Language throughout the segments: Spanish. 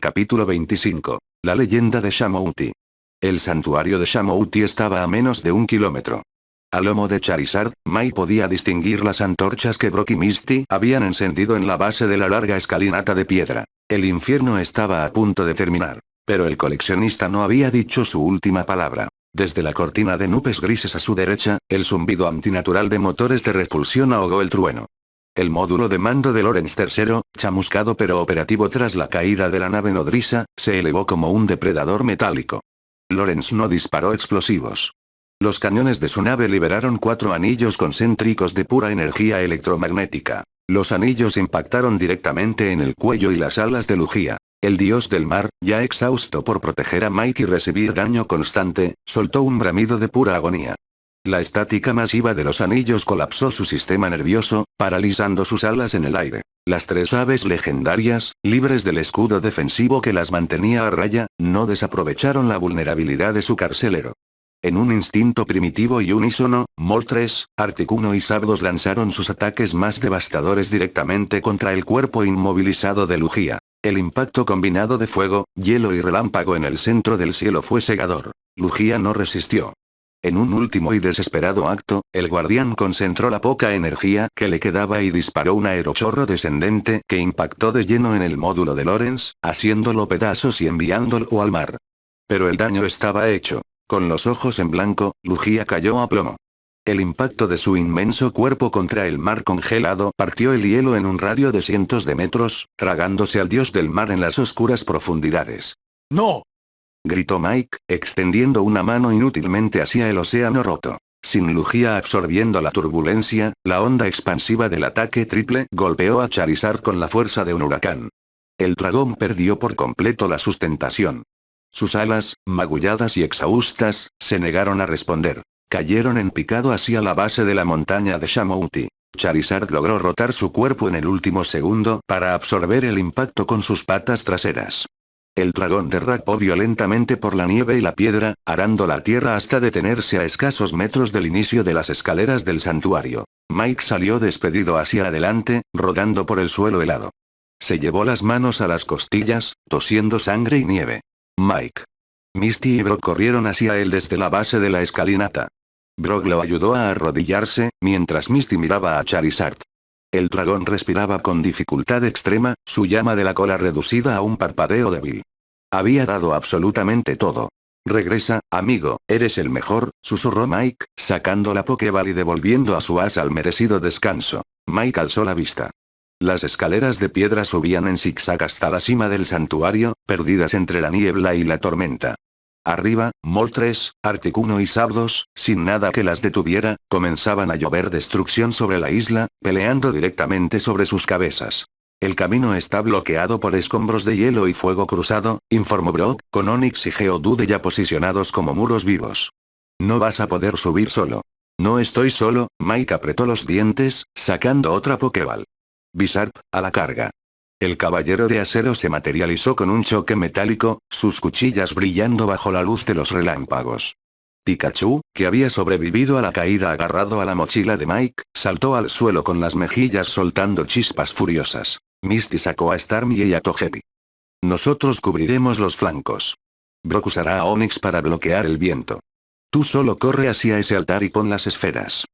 Capítulo 25. La leyenda de Shamouti. El santuario de Shamouti estaba a menos de 1 kilómetro. A lomo de Charizard, Mai podía distinguir las antorchas que Brock y Misty habían encendido en la base de la larga escalinata de piedra. El infierno estaba a punto de terminar. Pero el coleccionista no había dicho su última palabra. Desde la cortina de nubes grises a su derecha, el zumbido antinatural de motores de repulsión ahogó el trueno. El módulo de mando de Lorenz III, chamuscado pero operativo tras la caída de la nave nodriza, se elevó como un depredador metálico. Lorenz no disparó explosivos. Los cañones de su nave liberaron 4 anillos concéntricos de pura energía electromagnética. Los anillos impactaron directamente en el cuello y las alas de Lugia. El dios del mar, ya exhausto por proteger a Mike y recibir daño constante, soltó un bramido de pura agonía. La estática masiva de los anillos colapsó su sistema nervioso, paralizando sus alas en el aire. Las 3 aves legendarias, libres del escudo defensivo que las mantenía a raya, no desaprovecharon la vulnerabilidad de su carcelero. En un instinto primitivo y unísono, Moltres, Articuno y Zapdos lanzaron sus ataques más devastadores directamente contra el cuerpo inmovilizado de Lugia. El impacto combinado de fuego, hielo y relámpago en el centro del cielo fue cegador. Lugia no resistió. En un último y desesperado acto, el guardián concentró la poca energía que le quedaba y disparó un aerochorro descendente que impactó de lleno en el módulo de Lorenz, haciéndolo pedazos y enviándolo al mar. Pero el daño estaba hecho. Con los ojos en blanco, Lugia cayó a plomo. El impacto de su inmenso cuerpo contra el mar congelado partió el hielo en un radio de cientos de metros, tragándose al dios del mar en las oscuras profundidades. ¡No! Gritó Mike, extendiendo una mano inútilmente hacia el océano roto. Sin Lugia absorbiendo la turbulencia, la onda expansiva del ataque triple golpeó a Charizard con la fuerza de un huracán. El dragón perdió por completo la sustentación. Sus alas, magulladas y exhaustas, se negaron a responder. Cayeron en picado hacia la base de la montaña de Shamouti. Charizard logró rotar su cuerpo en el último segundo para absorber el impacto con sus patas traseras. El dragón derrapó violentamente por la nieve y la piedra, arando la tierra hasta detenerse a escasos metros del inicio de las escaleras del santuario. Mike salió despedido hacia adelante, rodando por el suelo helado. Se llevó las manos a las costillas, tosiendo sangre y nieve. Mike. Misty y Brock corrieron hacia él desde la base de la escalinata. Brock lo ayudó a arrodillarse, mientras Misty miraba a Charizard. El dragón respiraba con dificultad extrema, su llama de la cola reducida a un parpadeo débil. Había dado absolutamente todo. Regresa, amigo, eres el mejor, susurró Mike, sacando la Pokéball y devolviendo a su asa al merecido descanso. Mike alzó la vista. Las escaleras de piedra subían en zigzag hasta la cima del santuario, perdidas entre la niebla y la tormenta. Arriba, Moltres, Articuno y Zapdos, sin nada que las detuviera, comenzaban a llover destrucción sobre la isla, peleando directamente sobre sus cabezas. El camino está bloqueado por escombros de hielo y fuego cruzado, informó Brock, con Onix y Geodude ya posicionados como muros vivos. No vas a poder subir solo. No estoy solo, Mike apretó los dientes, sacando otra Pokéball. Bizarp, a la carga. El caballero de acero se materializó con un choque metálico, sus cuchillas brillando bajo la luz de los relámpagos. Pikachu, que había sobrevivido a la caída agarrado a la mochila de Mike, saltó al suelo con las mejillas soltando chispas furiosas. Misty sacó a Starmie y a Togepi. Nosotros cubriremos los flancos. Brock usará a Onix para bloquear el viento. Tú solo corre hacia ese altar y pon las esferas.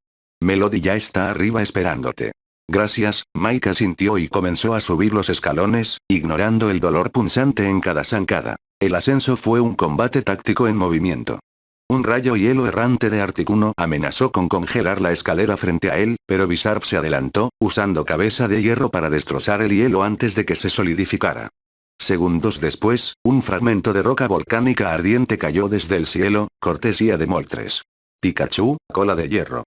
Melody ya está arriba esperándote. Gracias, Mike asintió y comenzó a subir los escalones, ignorando el dolor punzante en cada zancada. El ascenso fue un combate táctico en movimiento. Un rayo hielo errante de Articuno amenazó con congelar la escalera frente a él, pero Bizarp se adelantó, usando cabeza de hierro para destrozar el hielo antes de que se solidificara. Segundos después, un fragmento de roca volcánica ardiente cayó desde el cielo, cortesía de Moltres. Pikachu, cola de hierro.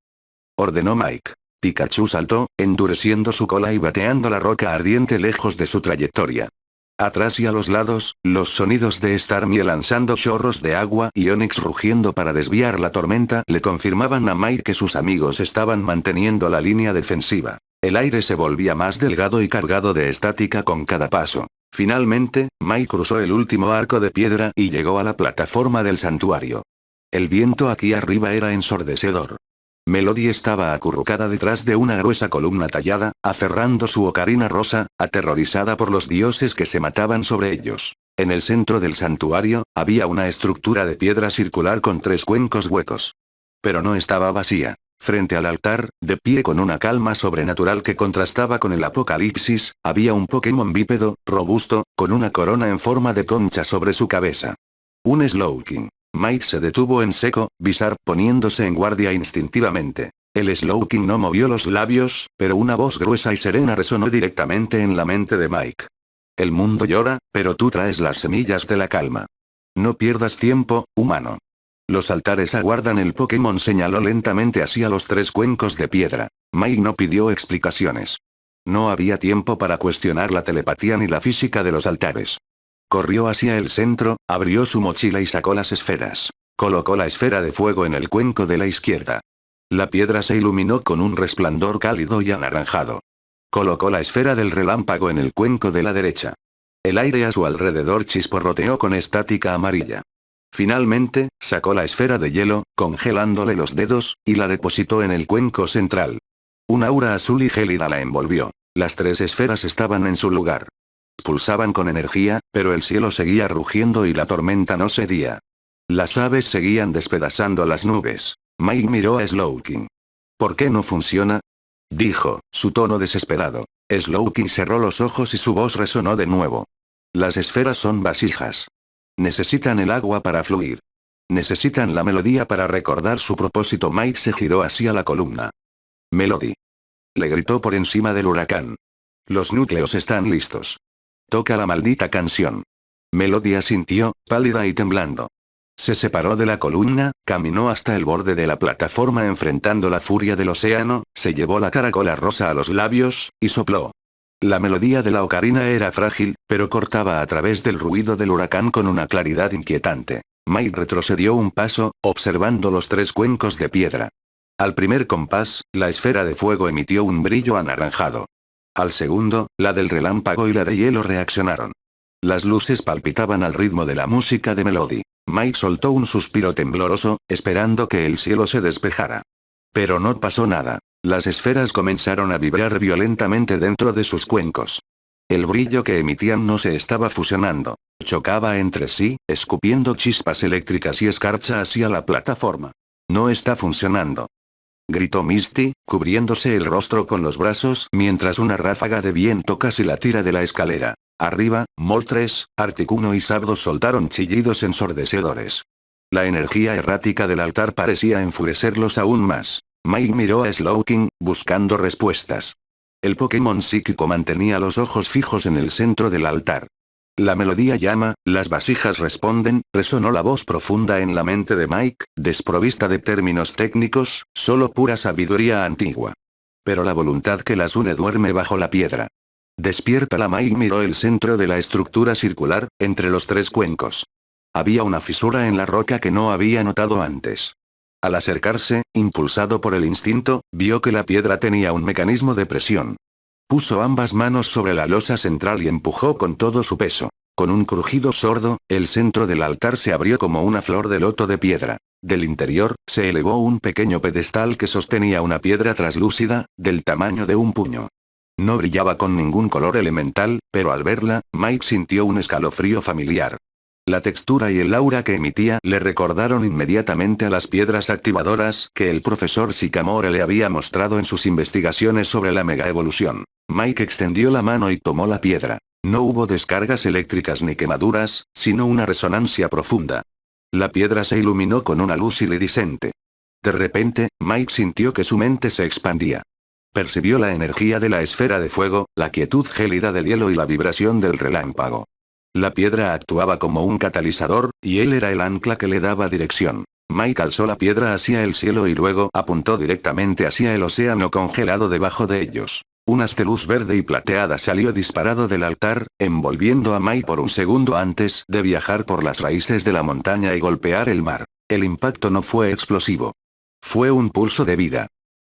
Ordenó Mike. Pikachu saltó, endureciendo su cola y bateando la roca ardiente lejos de su trayectoria. Atrás y a los lados, los sonidos de Starmie lanzando chorros de agua y Onix rugiendo para desviar la tormenta le confirmaban a Mike que sus amigos estaban manteniendo la línea defensiva. El aire se volvía más delgado y cargado de estática con cada paso. Finalmente, Mike cruzó el último arco de piedra y llegó a la plataforma del santuario. El viento aquí arriba era ensordecedor. Melody estaba acurrucada detrás de una gruesa columna tallada, aferrando su ocarina rosa, aterrorizada por los dioses que se mataban sobre ellos. En el centro del santuario, había una estructura de piedra circular con 3 cuencos huecos. Pero no estaba vacía. Frente al altar, de pie con una calma sobrenatural que contrastaba con el apocalipsis, había un Pokémon bípedo, robusto, con una corona en forma de concha sobre su cabeza. Un Slowking. Mike se detuvo en seco, Bizarre poniéndose en guardia instintivamente. El Slowking no movió los labios, pero una voz gruesa y serena resonó directamente en la mente de Mike. El mundo llora, pero tú traes las semillas de la calma. No pierdas tiempo, humano. Los altares aguardan. El Pokémon señaló lentamente hacia los 3 cuencos de piedra. Mike no pidió explicaciones. No había tiempo para cuestionar la telepatía ni la física de los altares. Corrió hacia el centro, abrió su mochila y sacó las esferas. Colocó la esfera de fuego en el cuenco de la izquierda. La piedra se iluminó con un resplandor cálido y anaranjado. Colocó la esfera del relámpago en el cuenco de la derecha. El aire a su alrededor chisporroteó con estática amarilla. Finalmente, sacó la esfera de hielo, congelándole los dedos, y la depositó en el cuenco central. Un aura azul y gélida la envolvió. Las 3 esferas estaban en su lugar. Pulsaban con energía, pero el cielo seguía rugiendo y la tormenta no cedía. Las aves seguían despedazando las nubes. Mike miró a Slowking. ¿Por qué no funciona?, dijo, su tono desesperado. Slowking cerró los ojos y su voz resonó de nuevo. Las esferas son vasijas. Necesitan el agua para fluir. Necesitan la melodía para recordar su propósito. Mike se giró hacia la columna. Melody. Le gritó por encima del huracán. Los núcleos están listos. Toca la maldita canción. Melody asintió, pálida y temblando. Se separó de la columna, caminó hasta el borde de la plataforma enfrentando la furia del océano, se llevó la caracola rosa a los labios, y sopló. La melodía de la ocarina era frágil, pero cortaba a través del ruido del huracán con una claridad inquietante. Mike retrocedió un paso, observando los 3 cuencos de piedra. Al primer compás, la esfera de fuego emitió un brillo anaranjado. Al segundo, la del relámpago y la de hielo reaccionaron. Las luces palpitaban al ritmo de la música de Melody. Mike soltó un suspiro tembloroso, esperando que el cielo se despejara. Pero no pasó nada. Las esferas comenzaron a vibrar violentamente dentro de sus cuencos. El brillo que emitían no se estaba fusionando. Chocaba entre sí, escupiendo chispas eléctricas y escarcha hacia la plataforma. No está funcionando, gritó Misty, cubriéndose el rostro con los brazos mientras una ráfaga de viento casi la tira de la escalera. Arriba, Moltres, Articuno y Zapdos soltaron chillidos ensordecedores. La energía errática del altar parecía enfurecerlos aún más. Mike miró a Slowking, buscando respuestas. El Pokémon psíquico mantenía los ojos fijos en el centro del altar. La melodía llama, las vasijas responden, resonó la voz profunda en la mente de Mike, desprovista de términos técnicos, solo pura sabiduría antigua. Pero la voluntad que las une duerme bajo la piedra. Despierta. Mike miró el centro de la estructura circular, entre los 3 cuencos. Había una fisura en la roca que no había notado antes. Al acercarse, impulsado por el instinto, vio que la piedra tenía un mecanismo de presión. Puso ambas manos sobre la losa central y empujó con todo su peso. Con un crujido sordo, el centro del altar se abrió como una flor de loto de piedra. Del interior, se elevó un pequeño pedestal que sostenía una piedra traslúcida, del tamaño de un puño. No brillaba con ningún color elemental, pero al verla, Mike sintió un escalofrío familiar. La textura y el aura que emitía le recordaron inmediatamente a las piedras activadoras que el profesor Sycamore le había mostrado en sus investigaciones sobre la megaevolución. Mike extendió la mano y tomó la piedra. No hubo descargas eléctricas ni quemaduras, sino una resonancia profunda. La piedra se iluminó con una luz iridiscente. De repente, Mike sintió que su mente se expandía. Percibió la energía de la esfera de fuego, la quietud gélida del hielo y la vibración del relámpago. La piedra actuaba como un catalizador, y él era el ancla que le daba dirección. Mike alzó la piedra hacia el cielo y luego apuntó directamente hacia el océano congelado debajo de ellos. Un haz de luz verde y plateada salió disparado del altar, envolviendo a Mike por un segundo antes de viajar por las raíces de la montaña y golpear el mar. El impacto no fue explosivo. Fue un pulso de vida.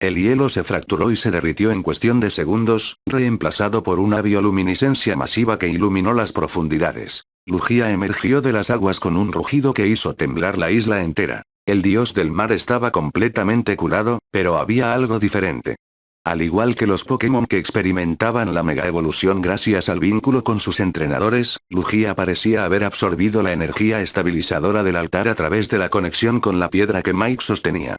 El hielo se fracturó y se derritió en cuestión de segundos, reemplazado por una bioluminiscencia masiva que iluminó las profundidades. Lugia emergió de las aguas con un rugido que hizo temblar la isla entera. El dios del mar estaba completamente curado, pero había algo diferente. Al igual que los Pokémon que experimentaban la mega evolución gracias al vínculo con sus entrenadores, Lugia parecía haber absorbido la energía estabilizadora del altar a través de la conexión con la piedra que Mike sostenía.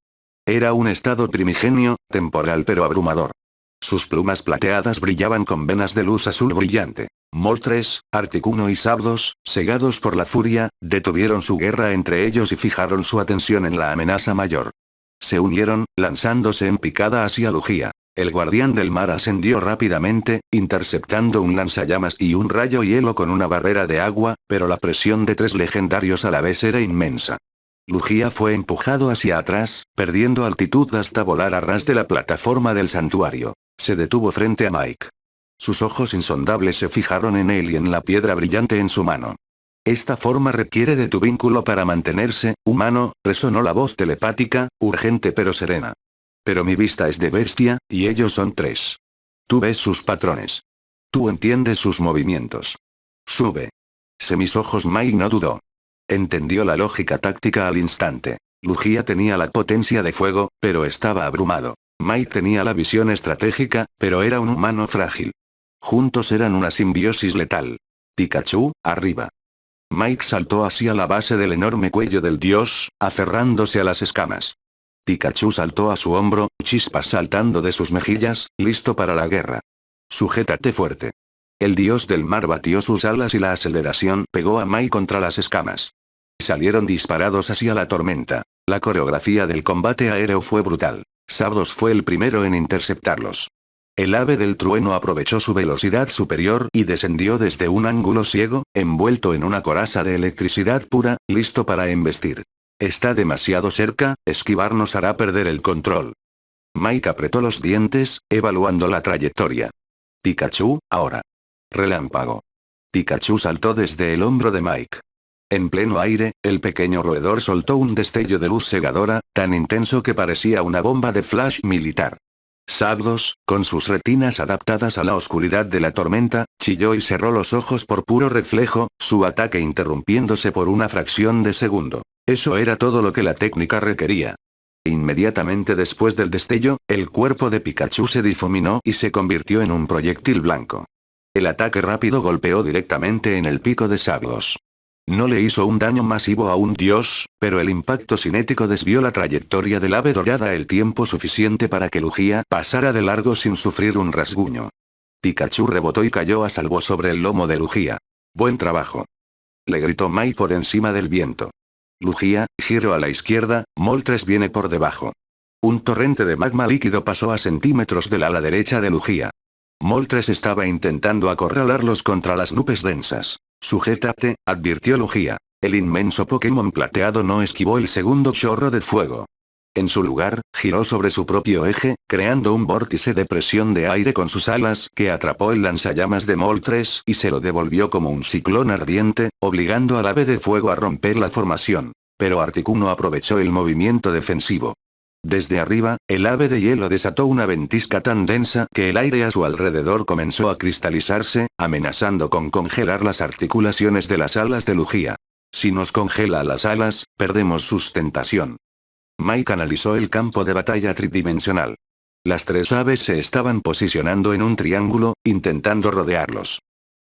Era un estado primigenio, temporal pero abrumador. Sus plumas plateadas brillaban con venas de luz azul brillante. Moltres, Articuno y Zapdos, cegados por la furia, detuvieron su guerra entre ellos y fijaron su atención en la amenaza mayor. Se unieron, lanzándose en picada hacia Lugia. El guardián del mar ascendió rápidamente, interceptando un lanzallamas y un rayo hielo con una barrera de agua, pero la presión de 3 legendarios a la vez era inmensa. Lugia fue empujado hacia atrás, perdiendo altitud hasta volar a ras de la plataforma del santuario. Se detuvo frente a Mike. Sus ojos insondables se fijaron en él y en la piedra brillante en su mano. Esta forma requiere de tu vínculo para mantenerse, humano, resonó la voz telepática, urgente pero serena. Pero mi vista es de bestia, y ellos son 3. Tú ves sus patrones. Tú entiendes sus movimientos. Sube. Mis ojos. Mike no dudó. Entendió la lógica táctica al instante. Lugia tenía la potencia de fuego, pero estaba abrumado. Mike tenía la visión estratégica, pero era un humano frágil. Juntos eran una simbiosis letal. Pikachu, arriba. Mike saltó hacia la base del enorme cuello del dios, aferrándose a las escamas. Pikachu saltó a su hombro, chispas saltando de sus mejillas, listo para la guerra. Sujétate fuerte. El dios del mar batió sus alas y la aceleración pegó a Mike contra las escamas. Salieron disparados hacia la tormenta. La coreografía del combate aéreo fue brutal. Zapdos fue el primero en interceptarlos. El ave del trueno aprovechó su velocidad superior y descendió desde un ángulo ciego, envuelto en una coraza de electricidad pura, listo para embestir. Está demasiado cerca, esquivarnos hará perder el control. Mike apretó los dientes, evaluando la trayectoria. Pikachu, ahora. Relámpago. Pikachu saltó desde el hombro de Mike. En pleno aire, el pequeño roedor soltó un destello de luz cegadora, tan intenso que parecía una bomba de flash militar. Zapdos, con sus retinas adaptadas a la oscuridad de la tormenta, chilló y cerró los ojos por puro reflejo, su ataque interrumpiéndose por una fracción de segundo. Eso era todo lo que la técnica requería. Inmediatamente después del destello, el cuerpo de Pikachu se difuminó y se convirtió en un proyectil blanco. El ataque rápido golpeó directamente en el pico de Zapdos. No le hizo un daño masivo a un dios, pero el impacto cinético desvió la trayectoria del ave dorada el tiempo suficiente para que Lugia pasara de largo sin sufrir un rasguño. Pikachu rebotó y cayó a salvo sobre el lomo de Lugia. Buen trabajo. Le gritó Mike por encima del viento. Lugia, giro a la izquierda, Moltres viene por debajo. Un torrente de magma líquido pasó a centímetros del ala derecha de Lugia. Moltres estaba intentando acorralarlos contra las nubes densas. Sujétate, advirtió Lugia. El inmenso Pokémon plateado no esquivó el segundo chorro de fuego. En su lugar, giró sobre su propio eje, creando un vórtice de presión de aire con sus alas que atrapó el lanzallamas de Moltres y se lo devolvió como un ciclón ardiente, obligando al ave de fuego a romper la formación. Pero Articuno aprovechó el movimiento defensivo. Desde arriba, el ave de hielo desató una ventisca tan densa que el aire a su alrededor comenzó a cristalizarse, amenazando con congelar las articulaciones de las alas de Lugia. Si nos congela las alas, perdemos sustentación. Mike analizó el campo de batalla tridimensional. Las 3 aves se estaban posicionando en un triángulo, intentando rodearlos.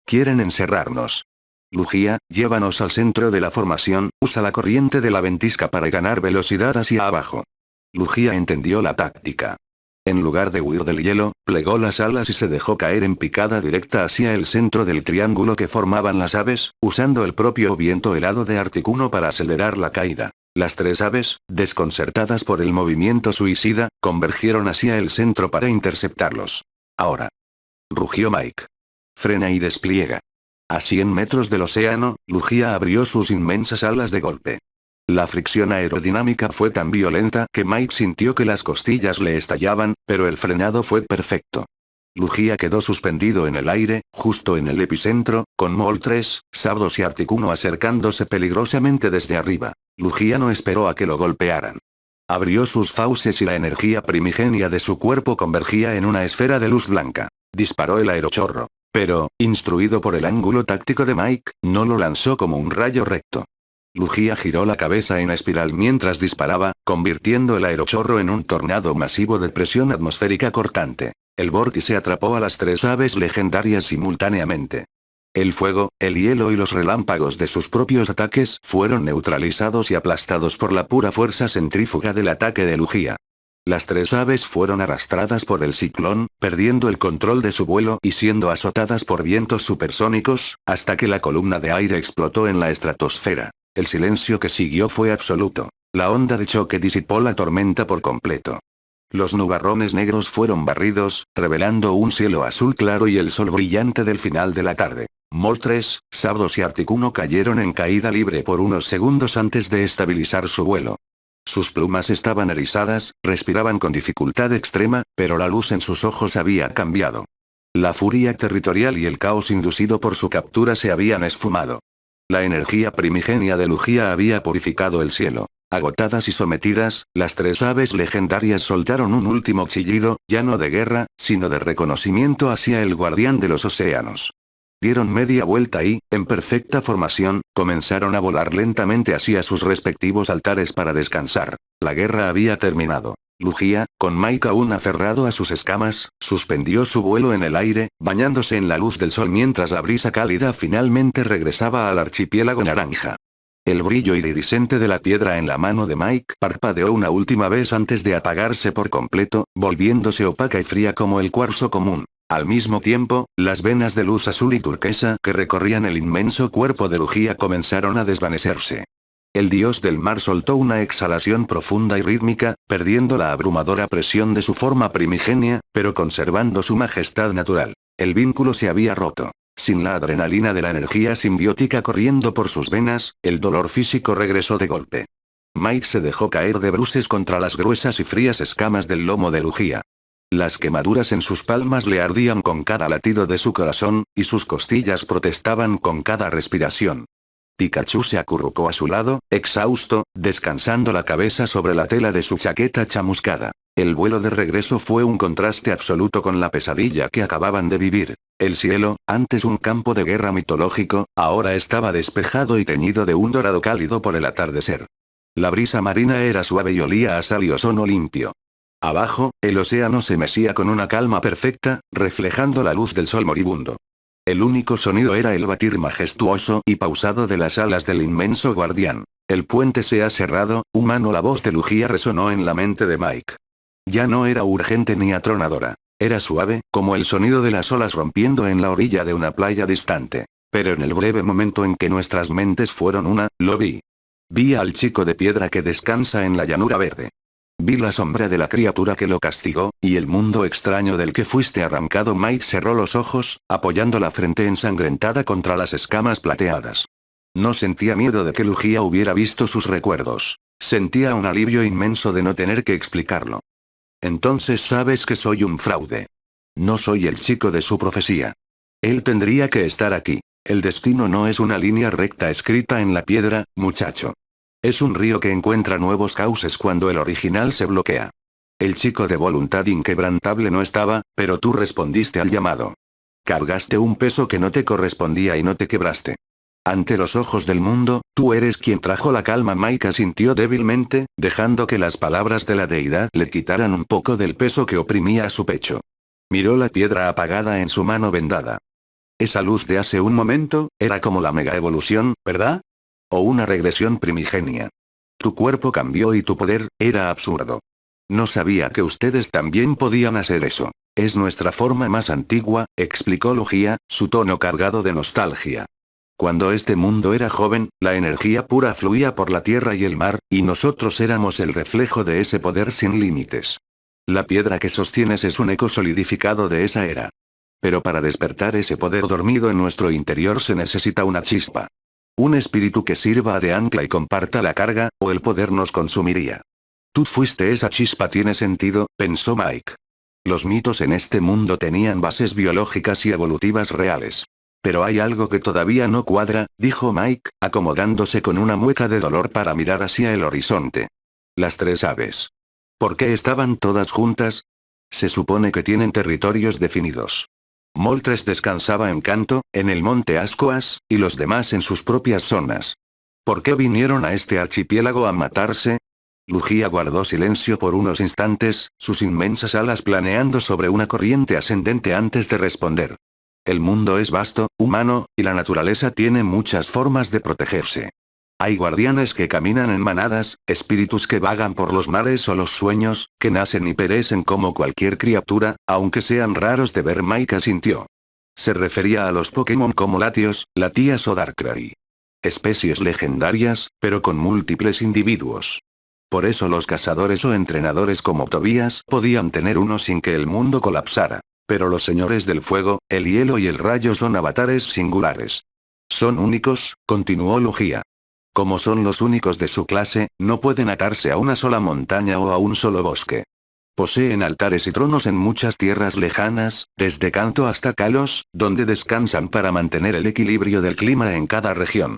Quieren encerrarnos. Lugia, llévanos al centro de la formación, usa la corriente de la ventisca para ganar velocidad hacia abajo. Lugia entendió la táctica. En lugar de huir del hielo, plegó las alas y se dejó caer en picada directa hacia el centro del triángulo que formaban las aves, usando el propio viento helado de Articuno para acelerar la caída. Las 3 aves, desconcertadas por el movimiento suicida, convergieron hacia el centro para interceptarlos. Ahora. Rugió Mike. Frena y despliega. A 100 metros del océano, Lugia abrió sus inmensas alas de golpe. La fricción aerodinámica fue tan violenta que Mike sintió que las costillas le estallaban, pero el frenado fue perfecto. Lugia quedó suspendido en el aire, justo en el epicentro, con Moltres, Zapdos y Articuno acercándose peligrosamente desde arriba. Lugia no esperó a que lo golpearan. Abrió sus fauces y la energía primigenia de su cuerpo convergía en una esfera de luz blanca. Disparó el aerochorro. Pero, instruido por el ángulo táctico de Mike, no lo lanzó como un rayo recto. Lugia giró la cabeza en espiral mientras disparaba, convirtiendo el aerochorro en un tornado masivo de presión atmosférica cortante. El vórtice atrapó a las 3 aves legendarias simultáneamente. El fuego, el hielo y los relámpagos de sus propios ataques fueron neutralizados y aplastados por la pura fuerza centrífuga del ataque de Lugia. Las 3 aves fueron arrastradas por el ciclón, perdiendo el control de su vuelo y siendo azotadas por vientos supersónicos, hasta que la columna de aire explotó en la estratosfera. El silencio que siguió fue absoluto. La onda de choque disipó la tormenta por completo. Los nubarrones negros fueron barridos, revelando un cielo azul claro y el sol brillante del final de la tarde. Moltres, Zapdos y Articuno cayeron en caída libre por unos segundos antes de estabilizar su vuelo. Sus plumas estaban erizadas, respiraban con dificultad extrema, pero la luz en sus ojos había cambiado. La furia territorial y el caos inducido por su captura se habían esfumado. La energía primigenia de Lugia había purificado el cielo. Agotadas y sometidas, las 3 aves legendarias soltaron un último chillido, ya no de guerra, sino de reconocimiento hacia el guardián de los océanos. Dieron media vuelta y, en perfecta formación, comenzaron a volar lentamente hacia sus respectivos altares para descansar. La guerra había terminado. Lugia, con Mike aún aferrado a sus escamas, suspendió su vuelo en el aire, bañándose en la luz del sol mientras la brisa cálida finalmente regresaba al archipiélago naranja. El brillo iridiscente de la piedra en la mano de Mike parpadeó una última vez antes de apagarse por completo, volviéndose opaca y fría como el cuarzo común. Al mismo tiempo, las venas de luz azul y turquesa que recorrían el inmenso cuerpo de Lugia comenzaron a desvanecerse. El dios del mar soltó una exhalación profunda y rítmica, perdiendo la abrumadora presión de su forma primigenia, pero conservando su majestad natural. El vínculo se había roto. Sin la adrenalina de la energía simbiótica corriendo por sus venas, el dolor físico regresó de golpe. Mike se dejó caer de bruces contra las gruesas y frías escamas del lomo de Lugia. Las quemaduras en sus palmas le ardían con cada latido de su corazón, y sus costillas protestaban con cada respiración. Pikachu se acurrucó a su lado, exhausto, descansando la cabeza sobre la tela de su chaqueta chamuscada. El vuelo de regreso fue un contraste absoluto con la pesadilla que acababan de vivir. El cielo, antes un campo de guerra mitológico, ahora estaba despejado y teñido de un dorado cálido por el atardecer. La brisa marina era suave y olía a sal y ozono limpio. Abajo, el océano se mecía con una calma perfecta, reflejando la luz del sol moribundo. El único sonido era el batir majestuoso y pausado de las alas del inmenso guardián. El puente se ha cerrado, humano. La voz de Lugia resonó en la mente de Mike. Ya no era urgente ni atronadora. Era suave, como el sonido de las olas rompiendo en la orilla de una playa distante. Pero en el breve momento en que nuestras mentes fueron una, lo vi. Vi al chico de piedra que descansa en la llanura verde. Vi la sombra de la criatura que lo castigó, y el mundo extraño del que fuiste arrancado. Mike cerró los ojos, apoyando la frente ensangrentada contra las escamas plateadas. No sentía miedo de que Lugia hubiera visto sus recuerdos. Sentía un alivio inmenso de no tener que explicarlo. Entonces sabes que soy un fraude. No soy el chico de su profecía. Él tendría que estar aquí. El destino no es una línea recta escrita en la piedra, muchacho. Es un río que encuentra nuevos cauces cuando el original se bloquea. El chico de voluntad inquebrantable no estaba, pero tú respondiste al llamado. Cargaste un peso que no te correspondía y no te quebraste. Ante los ojos del mundo, tú eres quien trajo la calma. Mike asintió débilmente, dejando que las palabras de la deidad le quitaran un poco del peso que oprimía a su pecho. Miró la piedra apagada en su mano vendada. Esa luz de hace un momento, era como la mega evolución, ¿verdad? O una regresión primigenia. Tu cuerpo cambió y tu poder, era absurdo. No sabía que ustedes también podían hacer eso. Es nuestra forma más antigua, explicó Lugia, su tono cargado de nostalgia. Cuando este mundo era joven, la energía pura fluía por la tierra y el mar, y nosotros éramos el reflejo de ese poder sin límites. La piedra que sostienes es un eco solidificado de esa era. Pero para despertar ese poder dormido en nuestro interior se necesita una chispa. Un espíritu que sirva de ancla y comparta la carga, o el poder nos consumiría. Tú fuiste esa chispa. Tiene sentido, pensó Mike. Los mitos en este mundo tenían bases biológicas y evolutivas reales. Pero hay algo que todavía no cuadra, dijo Mike, acomodándose con una mueca de dolor para mirar hacia el horizonte. Las 3 aves. ¿Por qué estaban todas juntas? Se supone que tienen territorios definidos. Moltres descansaba en Kanto, en el monte Ascoas, y los demás en sus propias zonas. ¿Por qué vinieron a este archipiélago a matarse? Lugia guardó silencio por unos instantes, sus inmensas alas planeando sobre una corriente ascendente antes de responder. El mundo es vasto, humano, y la naturaleza tiene muchas formas de protegerse. Hay guardianes que caminan en manadas, espíritus que vagan por los mares o los sueños, que nacen y perecen como cualquier criatura, aunque sean raros de ver. Mike asintió. Se refería a los Pokémon como Latios, Latias o Darkrai. Especies legendarias, pero con múltiples individuos. Por eso los cazadores o entrenadores como Tobías podían tener uno sin que el mundo colapsara. Pero los señores del fuego, el hielo y el rayo son avatares singulares. Son únicos, continuó Lugia. Como son los únicos de su clase, no pueden atarse a una sola montaña o a un solo bosque. Poseen altares y tronos en muchas tierras lejanas, desde Kanto hasta Kalos, donde descansan para mantener el equilibrio del clima en cada región.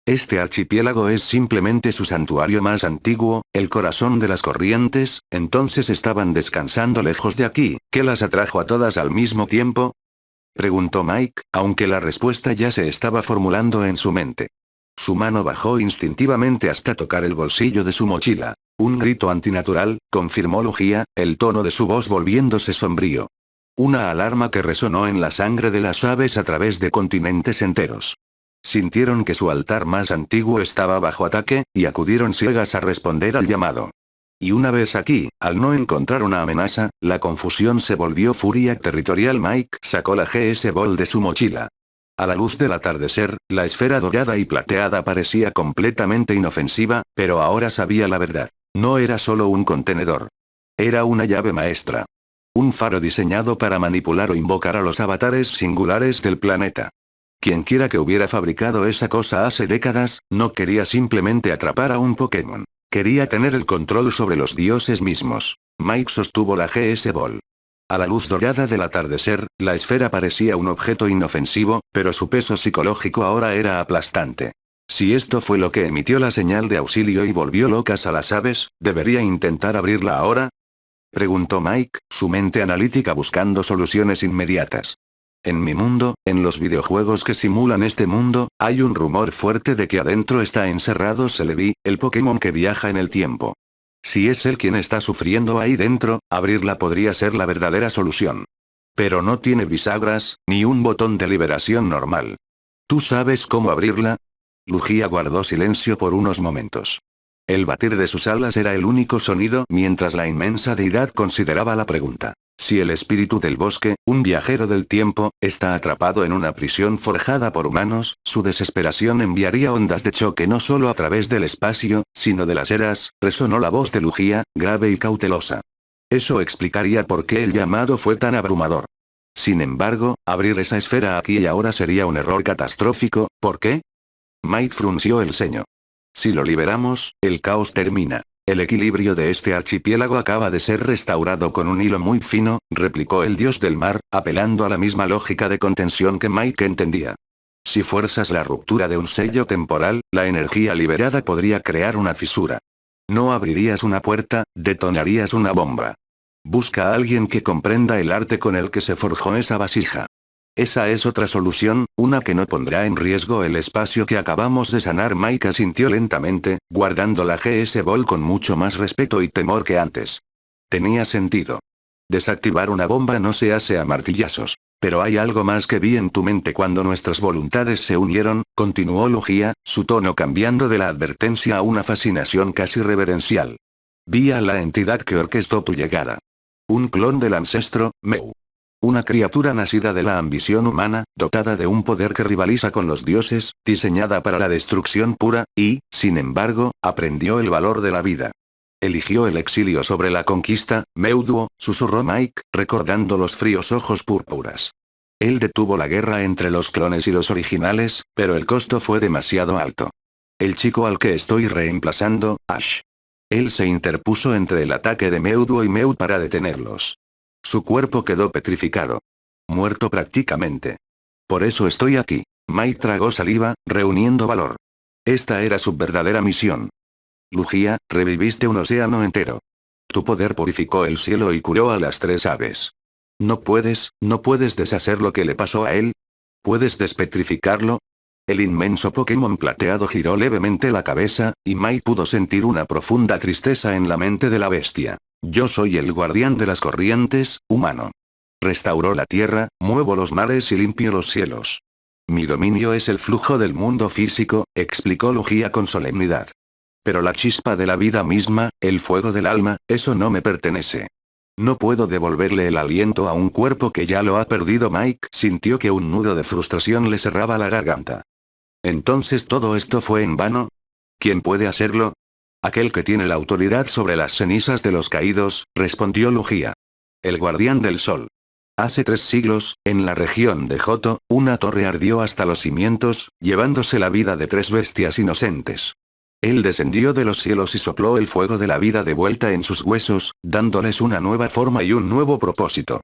Este archipiélago es simplemente su santuario más antiguo, el corazón de las corrientes. Entonces estaban descansando lejos de aquí, ¿qué las atrajo a todas al mismo tiempo? Preguntó Mike, aunque la respuesta ya se estaba formulando en su mente. Su mano bajó instintivamente hasta tocar el bolsillo de su mochila. Un grito antinatural, confirmó Lugia, el tono de su voz volviéndose sombrío. Una alarma que resonó en la sangre de las aves a través de continentes enteros. Sintieron que su altar más antiguo estaba bajo ataque, y acudieron ciegas a responder al llamado. Y una vez aquí, al no encontrar una amenaza, la confusión se volvió furia territorial. Mike sacó la GS Ball de su mochila. A la luz del atardecer, la esfera dorada y plateada parecía completamente inofensiva, pero ahora sabía la verdad. No era solo un contenedor. Era una llave maestra. Un faro diseñado para manipular o invocar a los avatares singulares del planeta. Quienquiera que hubiera fabricado esa cosa hace décadas, no quería simplemente atrapar a un Pokémon. Quería tener el control sobre los dioses mismos. Mike sostuvo la GS Ball. A la luz dorada del atardecer, la esfera parecía un objeto inofensivo, pero su peso psicológico ahora era aplastante. Si esto fue lo que emitió la señal de auxilio y volvió locas a las aves, ¿debería intentar abrirla ahora? Preguntó Mike, su mente analítica buscando soluciones inmediatas. En mi mundo, en los videojuegos que simulan este mundo, hay un rumor fuerte de que adentro está encerrado Celebi, el Pokémon que viaja en el tiempo. Si es él quien está sufriendo ahí dentro, abrirla podría ser la verdadera solución. Pero no tiene bisagras, ni un botón de liberación normal. ¿Tú sabes cómo abrirla? Lugia guardó silencio por unos momentos. El batir de sus alas era el único sonido mientras la inmensa deidad consideraba la pregunta. Si el espíritu del bosque, un viajero del tiempo, está atrapado en una prisión forjada por humanos, su desesperación enviaría ondas de choque no solo a través del espacio, sino de las eras. Resonó la voz de Lugia, grave y cautelosa. Eso explicaría por qué el llamado fue tan abrumador. Sin embargo, abrir esa esfera aquí y ahora sería un error catastrófico. ¿Por qué? Mike frunció el ceño. Si lo liberamos, el caos termina. El equilibrio de este archipiélago acaba de ser restaurado con un hilo muy fino, replicó el dios del mar, apelando a la misma lógica de contención que Mike entendía. Si fuerzas la ruptura de un sello temporal, la energía liberada podría crear una fisura. No abrirías una puerta, detonarías una bomba. Busca a alguien que comprenda el arte con el que se forjó esa vasija. Esa es otra solución, una que no pondrá en riesgo el espacio que acabamos de sanar. Mike asintió lentamente, guardando la GS Ball con mucho más respeto y temor que antes. Tenía sentido. Desactivar una bomba no se hace a martillazos. Pero hay algo más que vi en tu mente cuando nuestras voluntades se unieron, continuó Lugia, su tono cambiando de la advertencia a una fascinación casi reverencial. Vi a la entidad que orquestó tu llegada. Un clon del ancestro, Meu. Una criatura nacida de la ambición humana, dotada de un poder que rivaliza con los dioses, diseñada para la destrucción pura, y, sin embargo, aprendió el valor de la vida. Eligió el exilio sobre la conquista. Meuduo, susurró Mike, recordando los fríos ojos púrpuras. Él detuvo la guerra entre los clones y los originales, pero el costo fue demasiado alto. El chico al que estoy reemplazando, Ash. Él se interpuso entre el ataque de Meuduo y Mew para detenerlos. Su cuerpo quedó petrificado. Muerto prácticamente. Por eso estoy aquí. Mike tragó saliva, reuniendo valor. Esta era su verdadera misión. Lugia, reviviste un océano entero. Tu poder purificó el cielo y curó a las 3 aves. No puedes deshacer lo que le pasó a él. ¿Puedes despetrificarlo? El inmenso Pokémon plateado giró levemente la cabeza, y Mike pudo sentir una profunda tristeza en la mente de la bestia. Yo soy el guardián de las corrientes, humano. Restauró la tierra, muevo los mares y limpio los cielos. Mi dominio es el flujo del mundo físico, explicó Lugia con solemnidad. Pero la chispa de la vida misma, el fuego del alma, eso no me pertenece. No puedo devolverle el aliento a un cuerpo que ya lo ha perdido. Mike sintió que un nudo de frustración le cerraba la garganta. ¿Entonces todo esto fue en vano? ¿Quién puede hacerlo? Aquel que tiene la autoridad sobre las cenizas de los caídos, respondió Lugia. El guardián del sol. Hace 3 siglos, en la región de Johto, una torre ardió hasta los cimientos, llevándose la vida de 3 bestias inocentes. Él descendió de los cielos y sopló el fuego de la vida de vuelta en sus huesos, dándoles una nueva forma y un nuevo propósito.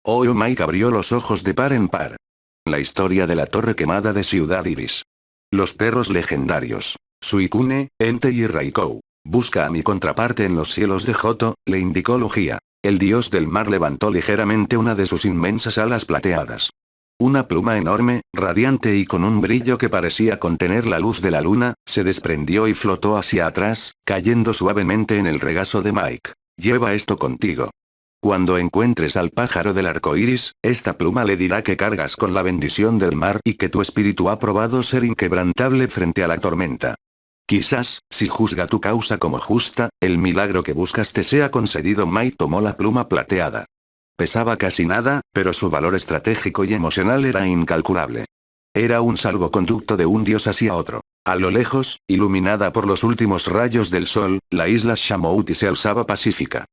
Mike abrió los ojos de par en par. La historia de la torre quemada de Ciudad Iris. Los perros legendarios. Suicune, Entei y Raikou. Busca a mi contraparte en los cielos de Johto, le indicó Lugia. El dios del mar levantó ligeramente una de sus inmensas alas plateadas. Una pluma enorme, radiante y con un brillo que parecía contener la luz de la luna, se desprendió y flotó hacia atrás, cayendo suavemente en el regazo de Mike. Lleva esto contigo. Cuando encuentres al pájaro del arco iris, esta pluma le dirá que cargas con la bendición del mar y que tu espíritu ha probado ser inquebrantable frente a la tormenta. Quizás, si juzga tu causa como justa, el milagro que buscas te sea concedido. Mike tomó la pluma plateada. Pesaba casi nada, pero su valor estratégico y emocional era incalculable. Era un salvoconducto de un dios hacia otro. A lo lejos, iluminada por los últimos rayos del sol, la isla Shamouti se alzaba pacífica.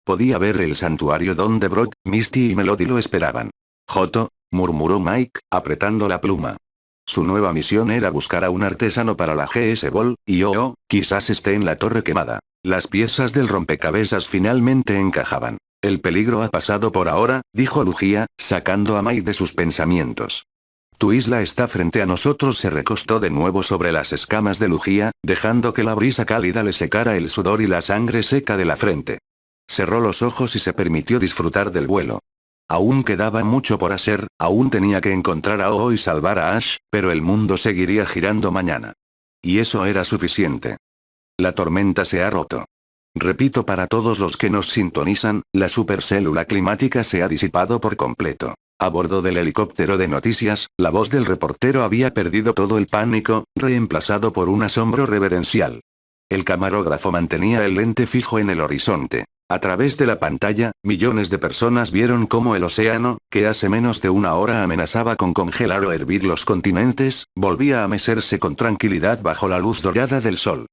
Podía ver el santuario donde Brock, Misty y Melody lo esperaban. Johto, murmuró Mike, apretando la pluma. Su nueva misión era buscar a un artesano para la GS Ball, y quizás esté en la torre quemada. Las piezas del rompecabezas finalmente encajaban. El peligro ha pasado por ahora, dijo Lugia, sacando a Mike de sus pensamientos. Tu isla está frente a nosotros. Se recostó de nuevo sobre las escamas de Lugia, dejando que la brisa cálida le secara el sudor y la sangre seca de la frente. Cerró los ojos y se permitió disfrutar del vuelo. Aún quedaba mucho por hacer, aún tenía que encontrar a y salvar a Ash, pero el mundo seguiría girando mañana. Y eso era suficiente. La tormenta se ha roto. Repito para todos los que nos sintonizan, la supercélula climática se ha disipado por completo. A bordo del helicóptero de noticias, la voz del reportero había perdido todo el pánico, reemplazado por un asombro reverencial. El camarógrafo mantenía el lente fijo en el horizonte. A través de la pantalla, millones de personas vieron cómo el océano, que hace menos de una hora amenazaba con congelar o hervir los continentes, volvía a mecerse con tranquilidad bajo la luz dorada del sol.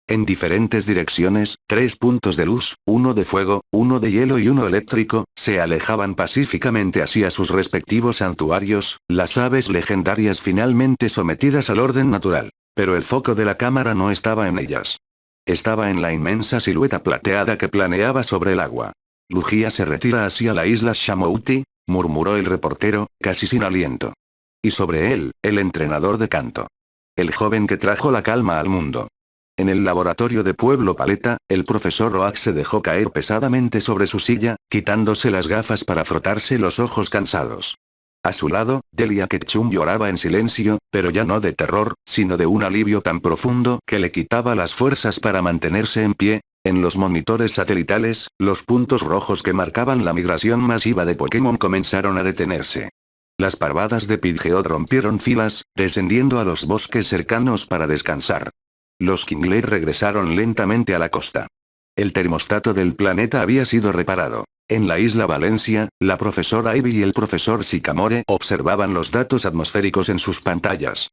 En diferentes direcciones, 3 puntos de luz, uno de fuego, uno de hielo y uno eléctrico, se alejaban pacíficamente hacia sus respectivos santuarios, las aves legendarias finalmente sometidas al orden natural. Pero el foco de la cámara no estaba en ellas. Estaba en la inmensa silueta plateada que planeaba sobre el agua. Lugia se retira hacia la isla Shamouti, murmuró el reportero, casi sin aliento. Y sobre él, el entrenador de canto. El joven que trajo la calma al mundo. En el laboratorio de Pueblo Paleta, el profesor Oak se dejó caer pesadamente sobre su silla, quitándose las gafas para frotarse los ojos cansados. A su lado, Delia Ketchum lloraba en silencio, pero ya no de terror, sino de un alivio tan profundo que le quitaba las fuerzas para mantenerse en pie. En los monitores satelitales, los puntos rojos que marcaban la migración masiva de Pokémon comenzaron a detenerse. Las parvadas de Pidgeot rompieron filas, descendiendo a los bosques cercanos para descansar. Los Kingley regresaron lentamente a la costa. El termostato del planeta había sido reparado. En la isla Valencia, la profesora Ivy y el profesor Sycamore observaban los datos atmosféricos en sus pantallas.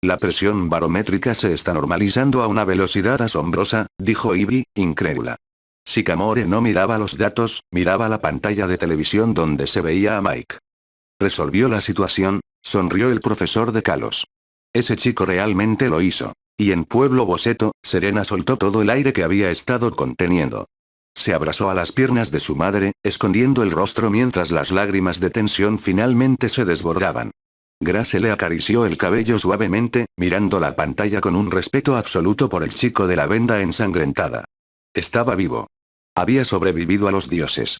La presión barométrica se está normalizando a una velocidad asombrosa, dijo Ivy, incrédula. Sycamore no miraba los datos, miraba la pantalla de televisión donde se veía a Mike. Resolvió la situación, sonrió el profesor de Kalos. Ese chico realmente lo hizo. Y en Pueblo Boceto, Serena soltó todo el aire que había estado conteniendo. Se abrazó a las piernas de su madre, escondiendo el rostro mientras las lágrimas de tensión finalmente se desbordaban. Grace le acarició el cabello suavemente, mirando la pantalla con un respeto absoluto por el chico de la venda ensangrentada. Estaba vivo. Había sobrevivido a los dioses.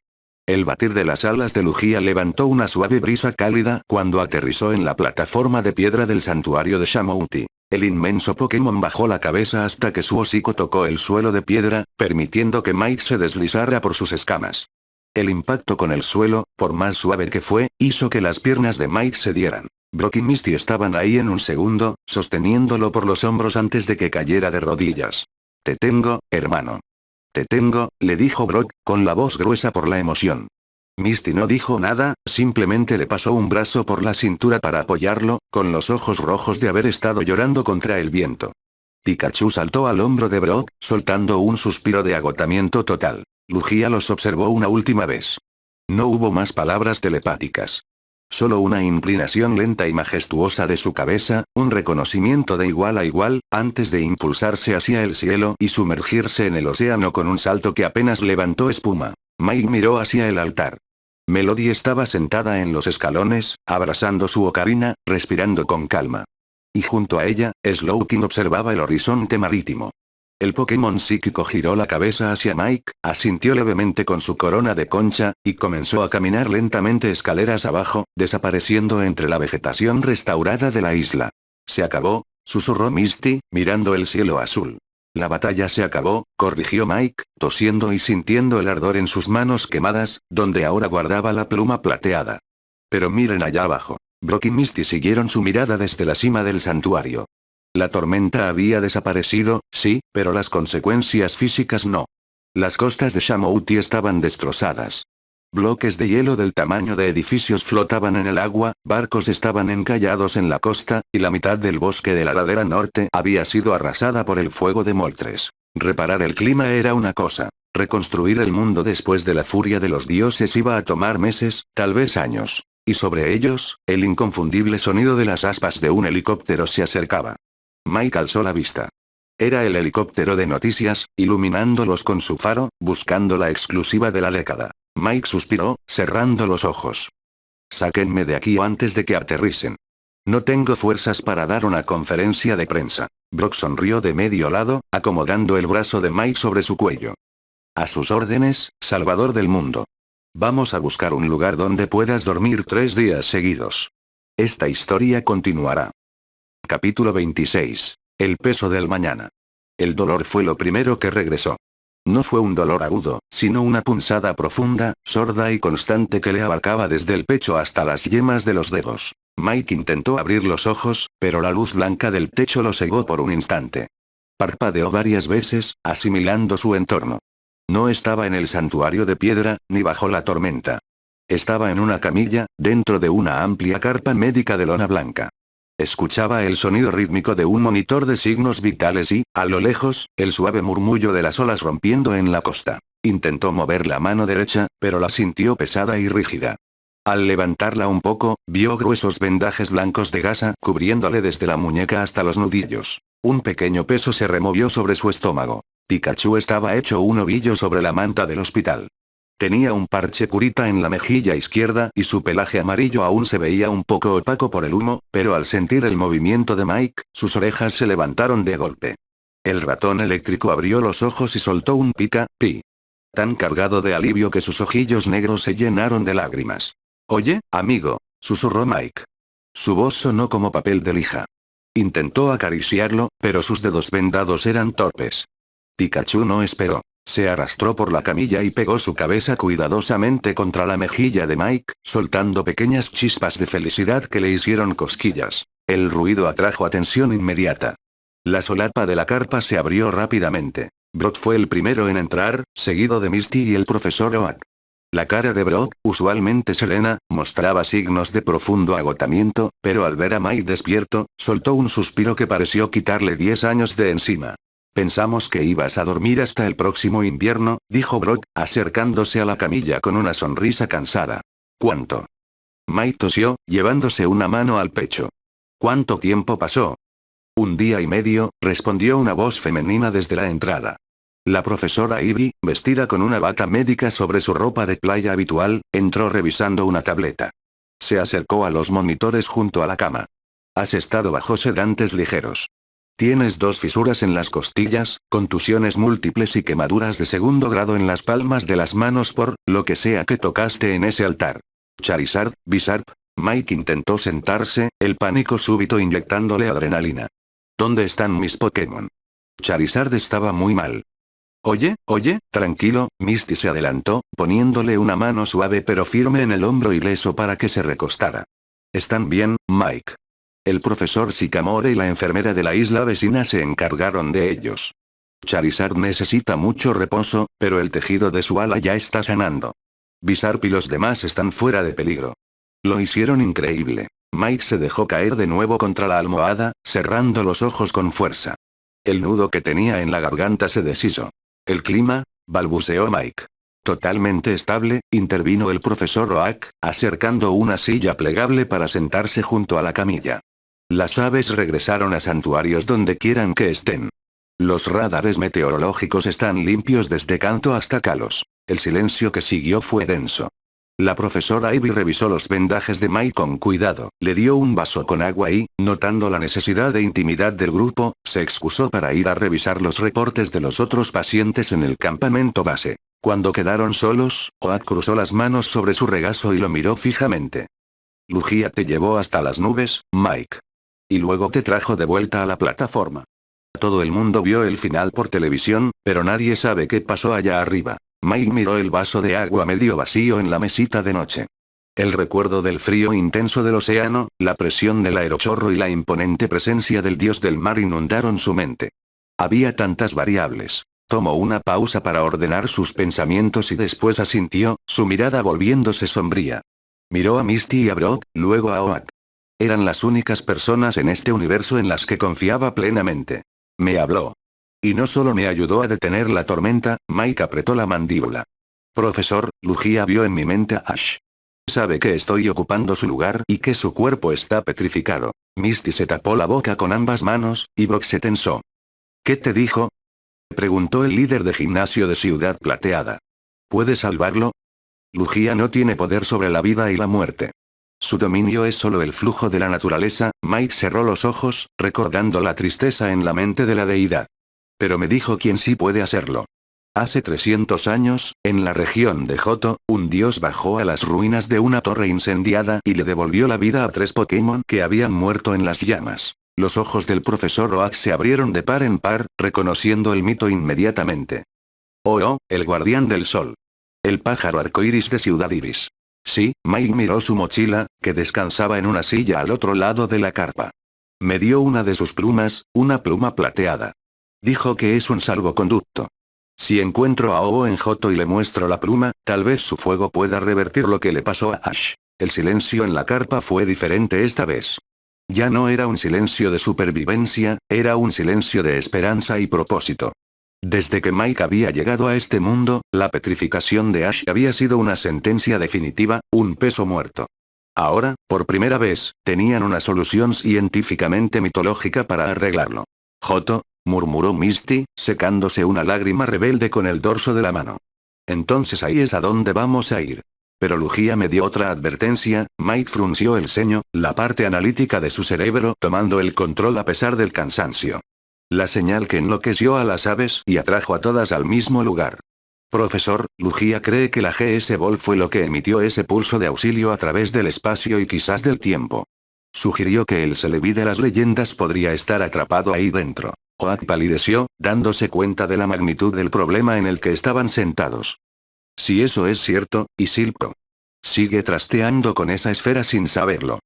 El batir de las alas de Lugia levantó una suave brisa cálida cuando aterrizó en la plataforma de piedra del santuario de Shamouti. El inmenso Pokémon bajó la cabeza hasta que su hocico tocó el suelo de piedra, permitiendo que Mike se deslizara por sus escamas. El impacto con el suelo, por más suave que fue, hizo que las piernas de Mike se dieran. Brock y Misty estaban ahí en un segundo, sosteniéndolo por los hombros antes de que cayera de rodillas. Te tengo, hermano. Te tengo, le dijo Brock, con la voz gruesa por la emoción. Misty no dijo nada, simplemente le pasó un brazo por la cintura para apoyarlo, con los ojos rojos de haber estado llorando contra el viento. Pikachu saltó al hombro de Brock, soltando un suspiro de agotamiento total. Lugia los observó una última vez. No hubo más palabras telepáticas. Solo una inclinación lenta y majestuosa de su cabeza, un reconocimiento de igual a igual, antes de impulsarse hacia el cielo y sumergirse en el océano con un salto que apenas levantó espuma. Mike miró hacia el altar. Melody estaba sentada en los escalones, abrazando su ocarina, respirando con calma. Y junto a ella, Slowking observaba el horizonte marítimo. El Pokémon psíquico giró la cabeza hacia Mike, asintió levemente con su corona de concha, y comenzó a caminar lentamente escaleras abajo, desapareciendo entre la vegetación restaurada de la isla. Se acabó, susurró Misty, mirando el cielo azul. La batalla se acabó, corrigió Mike, tosiendo y sintiendo el ardor en sus manos quemadas, donde ahora guardaba la pluma plateada. Pero miren allá abajo. Brock y Misty siguieron su mirada desde la cima del santuario. La tormenta había desaparecido, sí, pero las consecuencias físicas no. Las costas de Shamouti estaban destrozadas. Bloques de hielo del tamaño de edificios flotaban en el agua, barcos estaban encallados en la costa, y la mitad del bosque de la ladera norte había sido arrasada por el fuego de Moltres. Reparar el clima era una cosa. Reconstruir el mundo después de la furia de los dioses iba a tomar meses, tal vez años. Y sobre ellos, el inconfundible sonido de las aspas de un helicóptero se acercaba. Mike alzó la vista. Era el helicóptero de noticias, iluminándolos con su faro, buscando la exclusiva de la década. Mike suspiró, cerrando los ojos. Sáquenme de aquí antes de que aterricen. No tengo fuerzas para dar una conferencia de prensa. Brock sonrió de medio lado, acomodando el brazo de Mike sobre su cuello. A sus órdenes, Salvador del mundo. Vamos a buscar un lugar donde puedas dormir 3 días seguidos. Esta historia continuará. Capítulo 26. El peso del mañana. El dolor fue lo primero que regresó. No fue un dolor agudo, sino una punzada profunda, sorda y constante que le abarcaba desde el pecho hasta las yemas de los dedos. Mike intentó abrir los ojos, pero la luz blanca del techo lo cegó por un instante. Parpadeó varias veces, asimilando su entorno. No estaba en el santuario de piedra, ni bajo la tormenta. Estaba en una camilla, dentro de una amplia carpa médica de lona blanca. Escuchaba el sonido rítmico de un monitor de signos vitales y, a lo lejos, el suave murmullo de las olas rompiendo en la costa. Intentó mover la mano derecha, pero la sintió pesada y rígida. Al levantarla un poco, vio gruesos vendajes blancos de gasa cubriéndole desde la muñeca hasta los nudillos. Un pequeño peso se removió sobre su estómago. Pikachu estaba hecho un ovillo sobre la manta del hospital. Tenía un parche curita en la mejilla izquierda y su pelaje amarillo aún se veía un poco opaco por el humo, pero al sentir el movimiento de Mike, sus orejas se levantaron de golpe. El ratón eléctrico abrió los ojos y soltó un pica-pi. Tan cargado de alivio que sus ojillos negros se llenaron de lágrimas. Oye, amigo, susurró Mike. Su voz sonó como papel de lija. Intentó acariciarlo, pero sus dedos vendados eran torpes. Pikachu no esperó. Se arrastró por la camilla y pegó su cabeza cuidadosamente contra la mejilla de Mike, soltando pequeñas chispas de felicidad que le hicieron cosquillas. El ruido atrajo atención inmediata. La solapa de la carpa se abrió rápidamente. Brock fue el primero en entrar, seguido de Misty y el profesor Oak. La cara de Brock, usualmente serena, mostraba signos de profundo agotamiento, pero al ver a Mike despierto, soltó un suspiro que pareció quitarle 10 años de encima. Pensamos que ibas a dormir hasta el próximo invierno, dijo Brock, acercándose a la camilla con una sonrisa cansada. ¿Cuánto? Mike tosió, llevándose una mano al pecho. ¿Cuánto tiempo pasó? 1 día y medio, respondió una voz femenina desde la entrada. La profesora Ivy, vestida con una bata médica sobre su ropa de playa habitual, entró revisando una tableta. Se acercó a los monitores junto a la cama. Has estado bajo sedantes ligeros. Tienes 2 fisuras en las costillas, contusiones múltiples y quemaduras de segundo grado en las palmas de las manos por lo que sea que tocaste en ese altar. Charizard, Bizarp. Mike intentó sentarse, el pánico súbito inyectándole adrenalina. ¿Dónde están mis Pokémon? Charizard estaba muy mal. Oye, tranquilo, Misty se adelantó, poniéndole una mano suave pero firme en el hombro ileso para que se recostara. Están bien, Mike. El profesor Sycamore y la enfermera de la isla vecina se encargaron de ellos. Charizard necesita mucho reposo, pero el tejido de su ala ya está sanando. Bizarp y los demás están fuera de peligro. Lo hicieron increíble. Mike se dejó caer de nuevo contra la almohada, cerrando los ojos con fuerza. El nudo que tenía en la garganta se deshizo. ¿El clima? Balbuceó Mike. Totalmente estable, intervino el profesor Oak, acercando una silla plegable para sentarse junto a la camilla. Las aves regresaron a santuarios donde quieran que estén. Los radares meteorológicos están limpios desde Kanto hasta Kalos. El silencio que siguió fue denso. La profesora Ivy revisó los vendajes de Mike con cuidado, le dio un vaso con agua y, notando la necesidad de intimidad del grupo, se excusó para ir a revisar los reportes de los otros pacientes en el campamento base. Cuando quedaron solos, Oak cruzó las manos sobre su regazo y lo miró fijamente. Lugia te llevó hasta las nubes, Mike. Y luego te trajo de vuelta a la plataforma. Todo el mundo vio el final por televisión, pero nadie sabe qué pasó allá arriba. Mike miró el vaso de agua medio vacío en la mesita de noche. El recuerdo del frío intenso del océano, la presión del aerochorro y la imponente presencia del dios del mar inundaron su mente. Había tantas variables. Tomó una pausa para ordenar sus pensamientos y después asintió, su mirada volviéndose sombría. Miró a Misty y a Brock, luego a Oak. Eran las únicas personas en este universo en las que confiaba plenamente. Me habló. Y no solo me ayudó a detener la tormenta, Mike apretó la mandíbula. Profesor, Lugia vio en mi mente a Ash. Sabe que estoy ocupando su lugar y que su cuerpo está petrificado. Misty se tapó la boca con ambas manos, y Brock se tensó. ¿Qué te dijo? Preguntó el líder de gimnasio de Ciudad Plateada. ¿Puede salvarlo? Lugia no tiene poder sobre la vida y la muerte. Su dominio es solo el flujo de la naturaleza. Mike cerró los ojos, recordando la tristeza en la mente de la deidad. Pero me dijo quién sí puede hacerlo. Hace 300 años, en la región de Johto, un dios bajó a las ruinas de una torre incendiada y le devolvió la vida a 3 Pokémon que habían muerto en las llamas. Los ojos del profesor Oak se abrieron de par en par, reconociendo el mito inmediatamente. Oh, el guardián del sol. El pájaro arcoíris de Ciudad Iris. Sí, Mike miró su mochila, que descansaba en una silla al otro lado de la carpa. Me dio una de sus plumas, una pluma plateada. Dijo que es un salvoconducto. Si encuentro a Oo en Johto y le muestro la pluma, tal vez su fuego pueda revertir lo que le pasó a Ash. El silencio en la carpa fue diferente esta vez. Ya no era un silencio de supervivencia, era un silencio de esperanza y propósito. Desde que Mike había llegado a este mundo, la petrificación de Ash había sido una sentencia definitiva, un peso muerto. Ahora, por primera vez, tenían una solución científicamente mitológica para arreglarlo. Johto, murmuró Misty, secándose una lágrima rebelde con el dorso de la mano. Entonces ahí es a donde vamos a ir. Pero Lugia me dio otra advertencia. Mike frunció el ceño, la parte analítica de su cerebro tomando el control a pesar del cansancio. La señal que enloqueció a las aves y atrajo a todas al mismo lugar. Profesor, Lugia cree que la GS Ball fue lo que emitió ese pulso de auxilio a través del espacio y quizás del tiempo. Sugirió que el Celebi de las leyendas podría estar atrapado ahí dentro. Oak palideció, dándose cuenta de la magnitud del problema en el que estaban sentados. Si eso es cierto, y Silco sigue trasteando con esa esfera sin saberlo.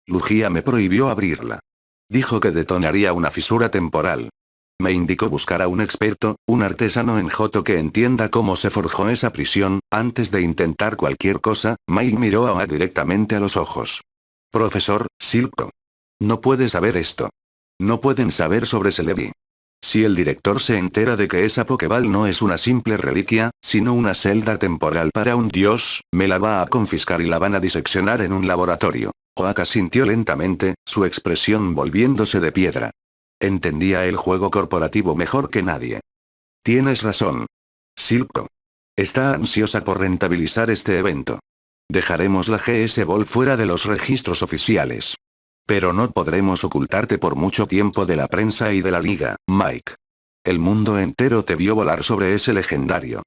Lugia me prohibió abrirla. Dijo que detonaría una fisura temporal. Me indicó buscar a un experto, un artesano en Johto que entienda cómo se forjó esa prisión. Antes de intentar cualquier cosa, Mike miró a Oak directamente a los ojos. Profesor, Silco. No puede saber esto. No pueden saber sobre Celebi. Si el director se entera de que esa Pokéball no es una simple reliquia, sino una celda temporal para un dios, me la va a confiscar y la van a diseccionar en un laboratorio. Oak asintió lentamente, su expresión volviéndose de piedra. Entendía el juego corporativo mejor que nadie. Tienes razón. Silco está ansiosa por rentabilizar este evento. Dejaremos la GS Ball fuera de los registros oficiales. Pero no podremos ocultarte por mucho tiempo de la prensa y de la liga, Mike. El mundo entero te vio volar sobre ese legendario.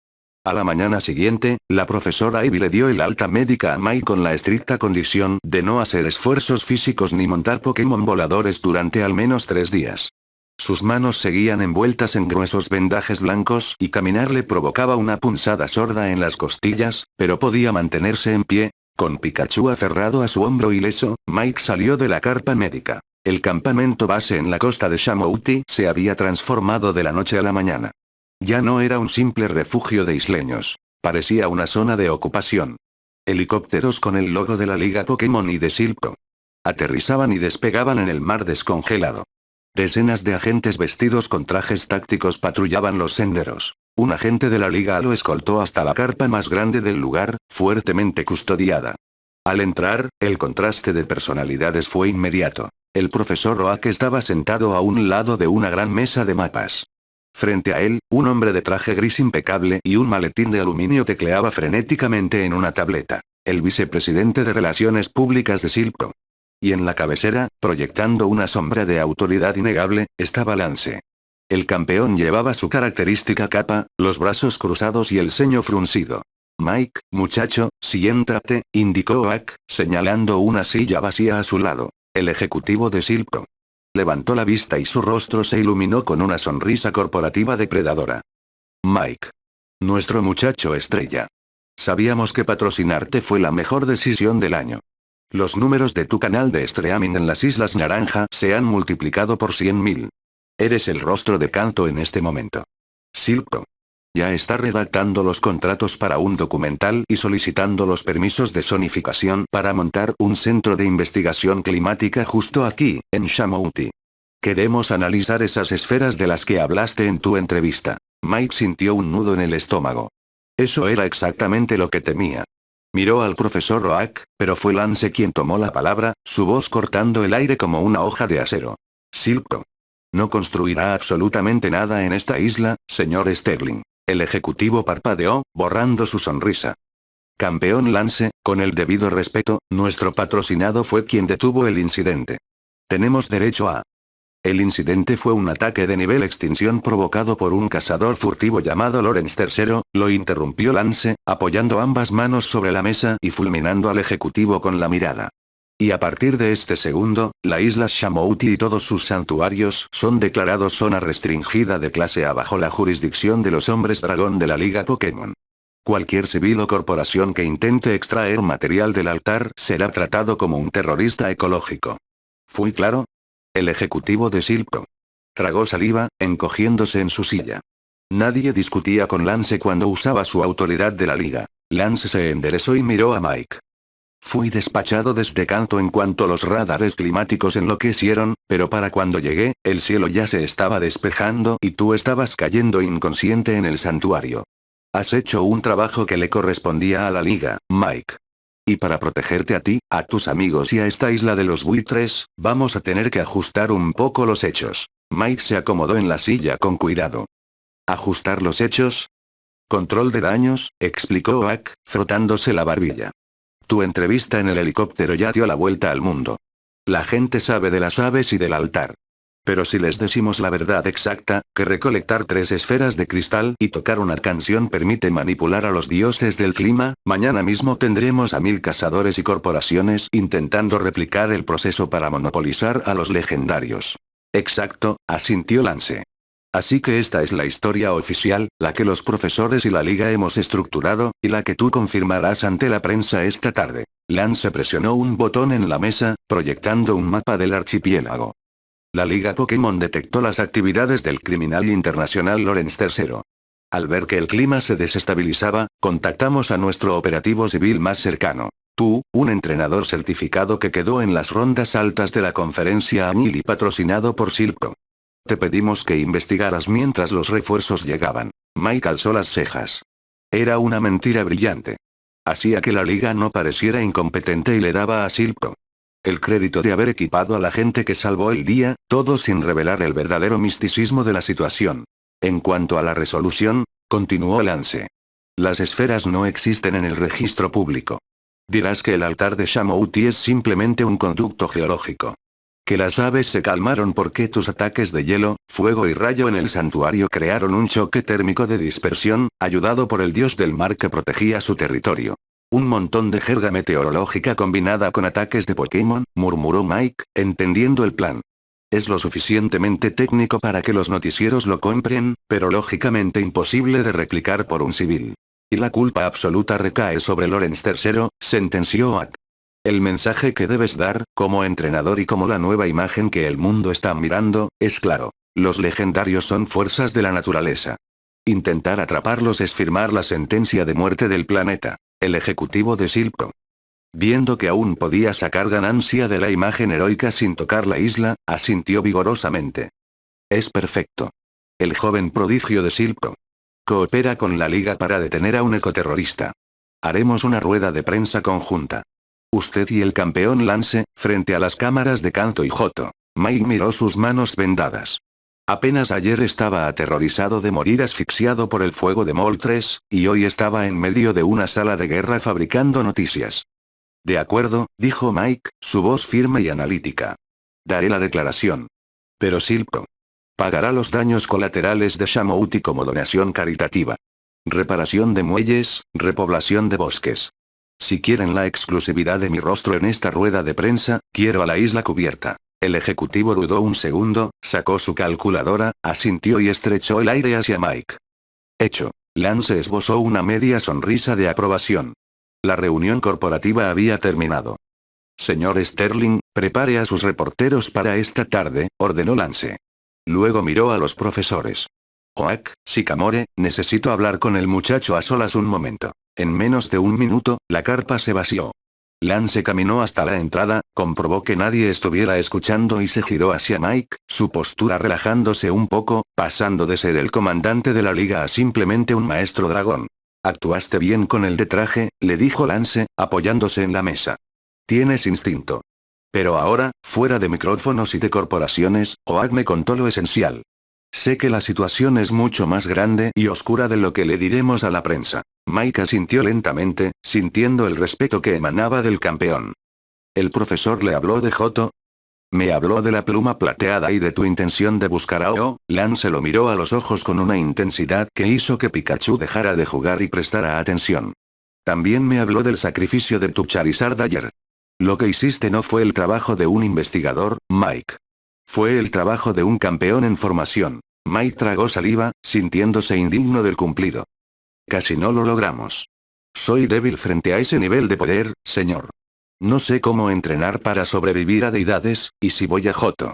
A la mañana siguiente, la profesora Ivy le dio el alta médica a Mike con la estricta condición de no hacer esfuerzos físicos ni montar Pokémon voladores durante al menos 3 días. Sus manos seguían envueltas en gruesos vendajes blancos y caminar le provocaba una punzada sorda en las costillas, pero podía mantenerse en pie. Con Pikachu aferrado a su hombro ileso, Mike salió de la carpa médica. El campamento base en la costa de Shamouti se había transformado de la noche a la mañana. Ya no era un simple refugio de isleños. Parecía una zona de ocupación. Helicópteros con el logo de la Liga Pokémon y de Silph aterrizaban y despegaban en el mar descongelado. Decenas de agentes vestidos con trajes tácticos patrullaban los senderos. Un agente de la Liga lo escoltó hasta la carpa más grande del lugar, fuertemente custodiada. Al entrar, el contraste de personalidades fue inmediato. El profesor Oak estaba sentado a un lado de una gran mesa de mapas. Frente a él, un hombre de traje gris impecable y un maletín de aluminio tecleaba frenéticamente en una tableta. El vicepresidente de Relaciones Públicas de Silph. Y en la cabecera, proyectando una sombra de autoridad innegable, estaba Lance. El campeón llevaba su característica capa, los brazos cruzados y el ceño fruncido. Mike, muchacho, siéntate, indicó Oak, señalando una silla vacía a su lado. El ejecutivo de Silph levantó la vista y su rostro se iluminó con una sonrisa corporativa depredadora. Mike. Nuestro muchacho estrella. Sabíamos que patrocinarte fue la mejor decisión del año. Los números de tu canal de streaming en las Islas Naranja se han multiplicado por 100.000. Eres el rostro de Kanto en este momento. Silph ya está redactando los contratos para un documental y solicitando los permisos de zonificación para montar un centro de investigación climática justo aquí, en Shamouti. Queremos analizar esas esferas de las que hablaste en tu entrevista. Mike sintió un nudo en el estómago. Eso era exactamente lo que temía. Miró al profesor Oak, pero fue Lance quien tomó la palabra, su voz cortando el aire como una hoja de acero. Silph no construirá absolutamente nada en esta isla, señor Sterling. El ejecutivo parpadeó, borrando su sonrisa. Campeón Lance, con el debido respeto, nuestro patrocinado fue quien detuvo el incidente. Tenemos derecho a... El incidente fue un ataque de nivel extinción provocado por un cazador furtivo llamado Lawrence III, lo interrumpió Lance, apoyando ambas manos sobre la mesa y fulminando al ejecutivo con la mirada. Y a partir de este segundo, la isla Shamouti y todos sus santuarios son declarados zona restringida de clase A bajo la jurisdicción de los hombres dragón de la Liga Pokémon. Cualquier civil o corporación que intente extraer material del altar será tratado como un terrorista ecológico. ¿Fui claro? El ejecutivo de Silph tragó saliva, encogiéndose en su silla. Nadie discutía con Lance cuando usaba su autoridad de la liga. Lance se enderezó y miró a Mike. Fui despachado desde Kanto en cuanto los radares climáticos enloquecieron, pero para cuando llegué, el cielo ya se estaba despejando y tú estabas cayendo inconsciente en el santuario. Has hecho un trabajo que le correspondía a la liga, Mike. Y para protegerte a ti, a tus amigos y a esta isla de los buitres, vamos a tener que ajustar un poco los hechos. Mike se acomodó en la silla con cuidado. ¿Ajustar los hechos? Control de daños, explicó Oak, frotándose la barbilla. Tu entrevista en el helicóptero ya dio la vuelta al mundo. La gente sabe de las aves y del altar. Pero si les decimos la verdad exacta, que recolectar 3 esferas de cristal y tocar una canción permite manipular a los dioses del clima, mañana mismo tendremos a 1000 cazadores y corporaciones intentando replicar el proceso para monopolizar a los legendarios. Exacto, asintió Lance. Así que esta es la historia oficial, la que los profesores y la liga hemos estructurado, y la que tú confirmarás ante la prensa esta tarde. Lance presionó un botón en la mesa, proyectando un mapa del archipiélago. La liga Pokémon detectó las actividades del criminal internacional Lawrence III. Al ver que el clima se desestabilizaba, contactamos a nuestro operativo civil más cercano. Tú, un entrenador certificado que quedó en las rondas altas de la conferencia Anil y patrocinado por Silph. Te pedimos que investigaras mientras los refuerzos llegaban. Mike alzó las cejas. Era una mentira brillante. Hacía que la liga no pareciera incompetente y le daba a Silph el crédito de haber equipado a la gente que salvó el día, todo sin revelar el verdadero misticismo de la situación. En cuanto a la resolución, continuó Lance. Las esferas no existen en el registro público. Dirás que el altar de Shamouti es simplemente un conducto geológico. Que las aves se calmaron porque tus ataques de hielo, fuego y rayo en el santuario crearon un choque térmico de dispersión, ayudado por el dios del mar que protegía su territorio. Un montón de jerga meteorológica combinada con ataques de Pokémon, murmuró Mike, entendiendo el plan. Es lo suficientemente técnico para que los noticieros lo compren, pero lógicamente imposible de replicar por un civil. Y la culpa absoluta recae sobre Lorenz III, sentenció Oak. El mensaje que debes dar, como entrenador y como la nueva imagen que el mundo está mirando, es claro. Los legendarios son fuerzas de la naturaleza. Intentar atraparlos es firmar la sentencia de muerte del planeta. El ejecutivo de Silco. Viendo que aún podía sacar ganancia de la imagen heroica sin tocar la isla, asintió vigorosamente. Es perfecto. El joven prodigio de Silco. Coopera con la Liga para detener a un ecoterrorista. Haremos una rueda de prensa conjunta. Usted y el campeón Lance, frente a las cámaras de Kanto y Joto. Mike miró sus manos vendadas. Apenas ayer estaba aterrorizado de morir asfixiado por el fuego de Moltres, y hoy estaba en medio de una sala de guerra fabricando noticias. De acuerdo, dijo Mike, su voz firme y analítica. Daré la declaración. Pero Silco pagará los daños colaterales de Shamouti como donación caritativa. Reparación de muelles, repoblación de bosques. Si quieren la exclusividad de mi rostro en esta rueda de prensa, quiero a la isla cubierta. El ejecutivo dudó un segundo, sacó su calculadora, asintió y estrechó el aire hacia Mike. Hecho. Lance esbozó una media sonrisa de aprobación. La reunión corporativa había terminado. Señor Sterling, prepare a sus reporteros para esta tarde, ordenó Lance. Luego miró a los profesores. Oak, Sycamore, necesito hablar con el muchacho a solas un momento. En menos de un minuto, la carpa se vació. Lance caminó hasta la entrada, comprobó que nadie estuviera escuchando y se giró hacia Mike, su postura relajándose un poco, pasando de ser el comandante de la liga a simplemente un maestro dragón. Actuaste bien con el de traje, le dijo Lance, apoyándose en la mesa. Tienes instinto. Pero ahora, fuera de micrófonos y de corporaciones, Oak me contó lo esencial. Sé que la situación es mucho más grande y oscura de lo que le diremos a la prensa. Mike asintió lentamente, sintiendo el respeto que emanaba del campeón. ¿El profesor le habló de Joto? Me habló de la pluma plateada y de tu intención de buscar a O. Lance lo miró a los ojos con una intensidad que hizo que Pikachu dejara de jugar y prestara atención. También me habló del sacrificio de tu Charizard ayer. Lo que hiciste no fue el trabajo de un investigador, Mike. Fue el trabajo de un campeón en formación. Mike tragó saliva, sintiéndose indigno del cumplido. Casi no lo logramos. Soy débil frente a ese nivel de poder, señor. No sé cómo entrenar para sobrevivir a deidades, y si voy a Joto.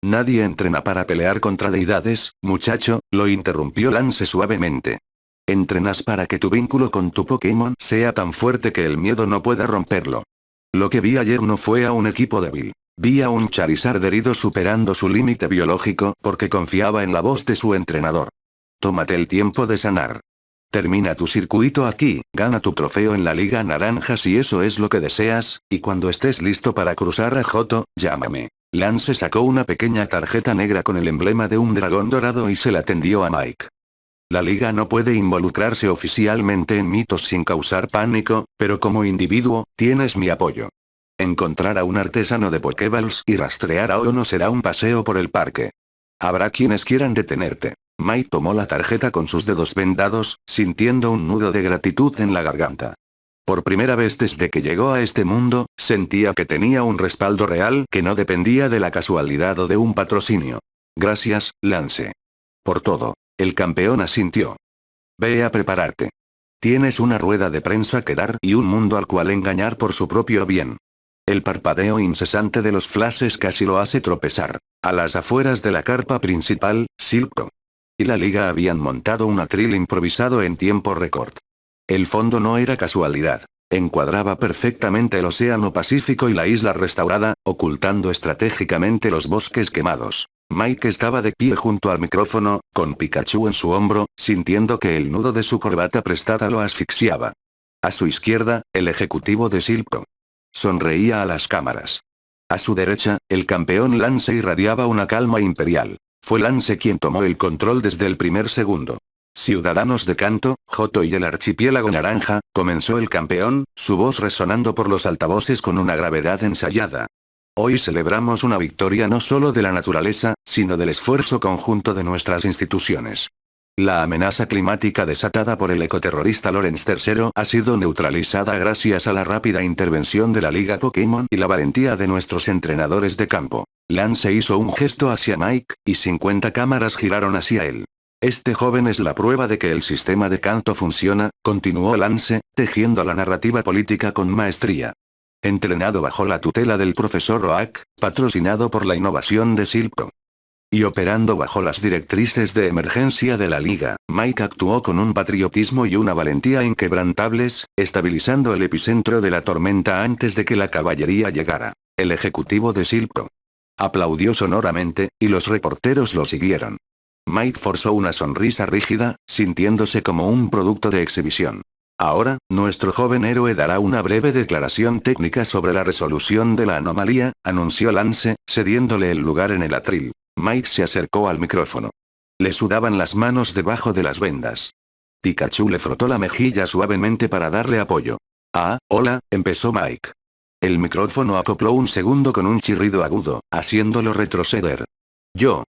Nadie entrena para pelear contra deidades, muchacho, lo interrumpió Lance suavemente. Entrenas para que tu vínculo con tu Pokémon sea tan fuerte que el miedo no pueda romperlo. Lo que vi ayer no fue a un equipo débil. Vi a un Charizard herido superando su límite biológico porque confiaba en la voz de su entrenador. Tómate el tiempo de sanar. Termina tu circuito aquí, gana tu trofeo en la Liga Naranja si eso es lo que deseas, y cuando estés listo para cruzar a Joto, llámame. Lance sacó una pequeña tarjeta negra con el emblema de un dragón dorado y se la tendió a Mike. La Liga no puede involucrarse oficialmente en mitos sin causar pánico, pero como individuo, tienes mi apoyo. Encontrar a un artesano de Pokéballs y rastrear a Ono será un paseo por el parque. Habrá quienes quieran detenerte. Mike tomó la tarjeta con sus dedos vendados, sintiendo un nudo de gratitud en la garganta. Por primera vez desde que llegó a este mundo, sentía que tenía un respaldo real que no dependía de la casualidad o de un patrocinio. Gracias, Lance. Por todo. El campeón asintió. Ve a prepararte. Tienes una rueda de prensa que dar y un mundo al cual engañar por su propio bien. El parpadeo incesante de los flashes casi lo hace tropezar. A las afueras de la carpa principal, Silco y la liga habían montado un atril improvisado en tiempo récord. El fondo no era casualidad. Encuadraba perfectamente el océano Pacífico y la isla restaurada, ocultando estratégicamente los bosques quemados. Mike estaba de pie junto al micrófono, con Pikachu en su hombro, sintiendo que el nudo de su corbata prestada lo asfixiaba. A su izquierda, el ejecutivo de Silco sonreía a las cámaras. A su derecha, el campeón Lance irradiaba una calma imperial. Fue Lance quien tomó el control desde el primer segundo. Ciudadanos de Kanto, Joto y el archipiélago naranja, comenzó el campeón, su voz resonando por los altavoces con una gravedad ensayada. Hoy celebramos una victoria no solo de la naturaleza, sino del esfuerzo conjunto de nuestras instituciones. La amenaza climática desatada por el ecoterrorista Lawrence III ha sido neutralizada gracias a la rápida intervención de la Liga Pokémon y la valentía de nuestros entrenadores de campo. Lance hizo un gesto hacia Mike, y 50 cámaras giraron hacia él. Este joven es la prueba de que el sistema de Kanto funciona, continuó Lance, tejiendo la narrativa política con maestría. Entrenado bajo la tutela del profesor Oak, patrocinado por la innovación de Silpro. Y operando bajo las directrices de emergencia de la Liga, Mike actuó con un patriotismo y una valentía inquebrantables, estabilizando el epicentro de la tormenta antes de que la caballería llegara. El ejecutivo de Silpro aplaudió sonoramente, y los reporteros lo siguieron. Mike forzó una sonrisa rígida, sintiéndose como un producto de exhibición. Ahora, nuestro joven héroe dará una breve declaración técnica sobre la resolución de la anomalía, anunció Lance, cediéndole el lugar en el atril. Mike se acercó al micrófono. Le sudaban las manos debajo de las vendas. Pikachu le frotó la mejilla suavemente para darle apoyo. Ah, hola, empezó Mike. El micrófono acopló un segundo con un chirrido agudo, haciéndolo retroceder.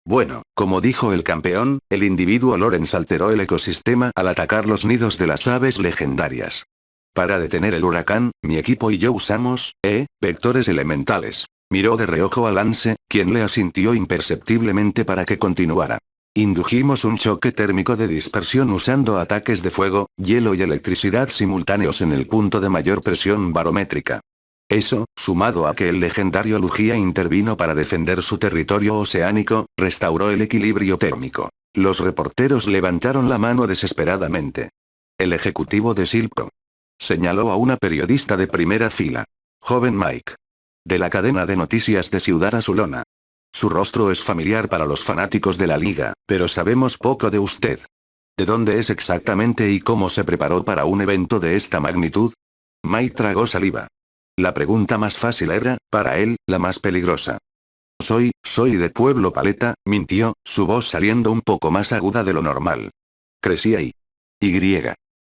Bueno, como dijo el campeón, el individuo Lawrence alteró el ecosistema al atacar los nidos de las aves legendarias. Para detener el huracán, mi equipo y yo usamos, vectores elementales. Miró de reojo a Lance, quien le asintió imperceptiblemente para que continuara. Indujimos un choque térmico de dispersión usando ataques de fuego, hielo y electricidad simultáneos en el punto de mayor presión barométrica. Eso, sumado a que el legendario Lugia intervino para defender su territorio oceánico, restauró el equilibrio térmico. Los reporteros levantaron la mano desesperadamente. El ejecutivo de Silpro señaló a una periodista de primera fila. Joven Mike. De la cadena de noticias de Ciudad Azulona. Su rostro es familiar para los fanáticos de la liga, pero sabemos poco de usted. ¿De dónde es exactamente y cómo se preparó para un evento de esta magnitud? Mike tragó saliva. La pregunta más fácil era, para él, la más peligrosa. Soy de Pueblo Paleta, mintió, su voz saliendo un poco más aguda de lo normal. Crecí ahí. Y.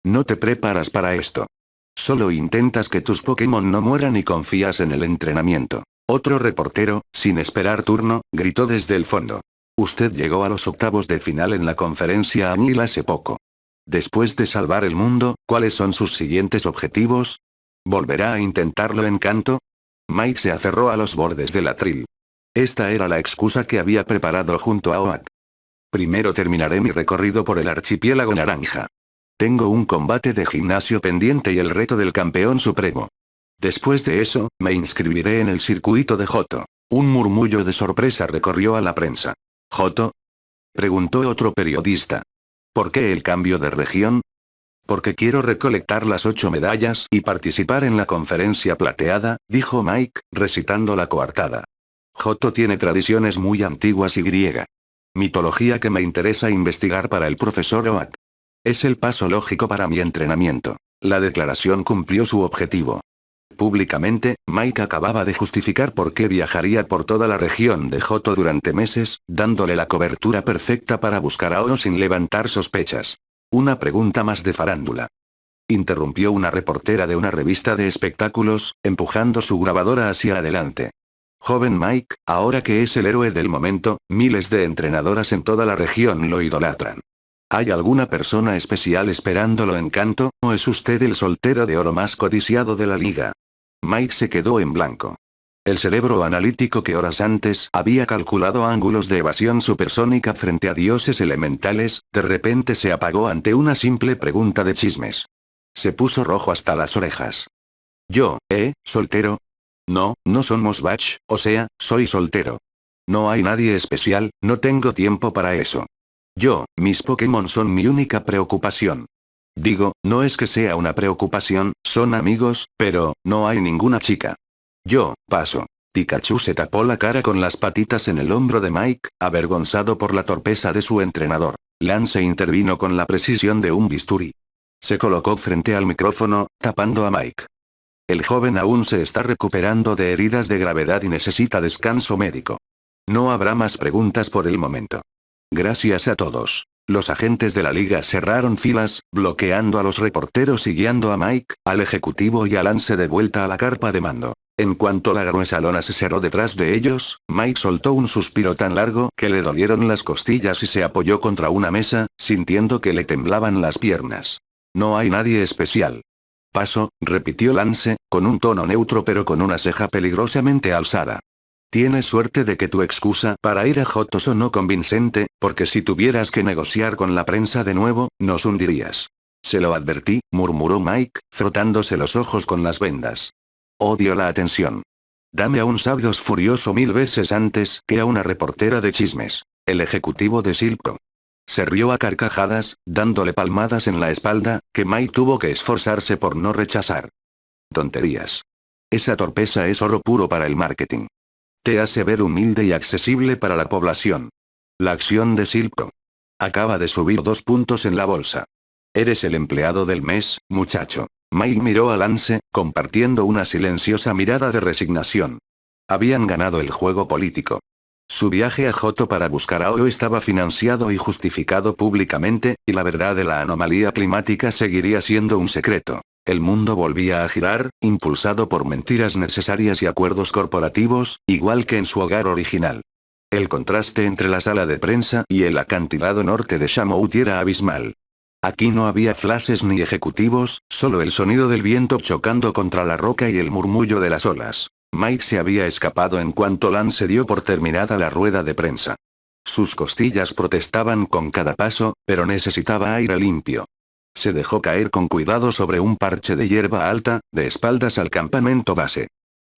No te preparas para esto. Solo intentas que tus Pokémon no mueran y confías en el entrenamiento. Otro reportero, sin esperar turno, gritó desde el fondo. Usted llegó a los octavos de final en la conferencia Anil hace poco. Después de salvar el mundo, ¿cuáles son sus siguientes objetivos? ¿Volverá a intentarlo en Kanto? Mike se aferró a los bordes del atril. Esta era la excusa que había preparado junto a Oak. Primero terminaré mi recorrido por el archipiélago naranja. Tengo un combate de gimnasio pendiente y el reto del campeón supremo. Después de eso, me inscribiré en el circuito de Johto. Un murmullo de sorpresa recorrió a la prensa. ¿Johto? Preguntó otro periodista. ¿Por qué el cambio de región? Porque quiero recolectar las 8 medallas y participar en la conferencia plateada, dijo Mike, recitando la coartada. Johto tiene tradiciones muy antiguas y griega. Mitología que me interesa investigar para el profesor Oak. Es el paso lógico para mi entrenamiento. La declaración cumplió su objetivo. Públicamente, Mike acababa de justificar por qué viajaría por toda la región de Johto durante meses, dándole la cobertura perfecta para buscar a Ono sin levantar sospechas. Una pregunta más de farándula. Interrumpió una reportera de una revista de espectáculos, empujando su grabadora hacia adelante. Joven Mike, ahora que es el héroe del momento, miles de entrenadoras en toda la región lo idolatran. ¿Hay alguna persona especial esperándolo en Kanto, o es usted el soltero de oro más codiciado de la liga? Mike se quedó en blanco. El cerebro analítico que horas antes había calculado ángulos de evasión supersónica frente a dioses elementales, de repente se apagó ante una simple pregunta de chismes. Se puso rojo hasta las orejas. ¿Soltero? No somos batch, o sea, soy soltero. No hay nadie especial, no tengo tiempo para eso. Mis Pokémon son mi única preocupación. Digo, no es que sea una preocupación, son amigos, pero, no hay ninguna chica. Paso. Pikachu se tapó la cara con las patitas en el hombro de Mike, avergonzado por la torpeza de su entrenador. Lance intervino con la precisión de un bisturí. Se colocó frente al micrófono, tapando a Mike. El joven aún se está recuperando de heridas de gravedad y necesita descanso médico. No habrá más preguntas por el momento. Gracias a todos. Los agentes de la liga cerraron filas, bloqueando a los reporteros y guiando a Mike, al ejecutivo y a Lance de vuelta a la carpa de mando. En cuanto la gruesa lona se cerró detrás de ellos, Mike soltó un suspiro tan largo que le dolieron las costillas y se apoyó contra una mesa, sintiendo que le temblaban las piernas. No hay nadie especial. Paso, repitió Lance, con un tono neutro pero con una ceja peligrosamente alzada. Tienes suerte de que tu excusa para ir a Johto sonó convincente, porque si tuvieras que negociar con la prensa de nuevo, nos hundirías. Se lo advertí, murmuró Mike, frotándose los ojos con las vendas. Odio la atención. Dame a un Sabdos furioso 1000 veces antes que a una reportera de chismes. El ejecutivo de Silco. Se rió a carcajadas, dándole palmadas en la espalda, que Mike tuvo que esforzarse por no rechazar. Tonterías. Esa torpeza es oro puro para el marketing. Te hace ver humilde y accesible para la población. La acción de Silco. Acaba de subir 2 puntos en la bolsa. Eres el empleado del mes, muchacho. Mike miró a Lance, compartiendo una silenciosa mirada de resignación. Habían ganado el juego político. Su viaje a Johto para buscar a Oyo estaba financiado y justificado públicamente, y la verdad de la anomalía climática seguiría siendo un secreto. El mundo volvía a girar, impulsado por mentiras necesarias y acuerdos corporativos, igual que en su hogar original. El contraste entre la sala de prensa y el acantilado norte de Shamout era abismal. Aquí no había flashes ni ejecutivos, solo el sonido del viento chocando contra la roca y el murmullo de las olas. Mike se había escapado en cuanto Lance dio por terminada la rueda de prensa. Sus costillas protestaban con cada paso, pero necesitaba aire limpio. Se dejó caer con cuidado sobre un parche de hierba alta, de espaldas al campamento base.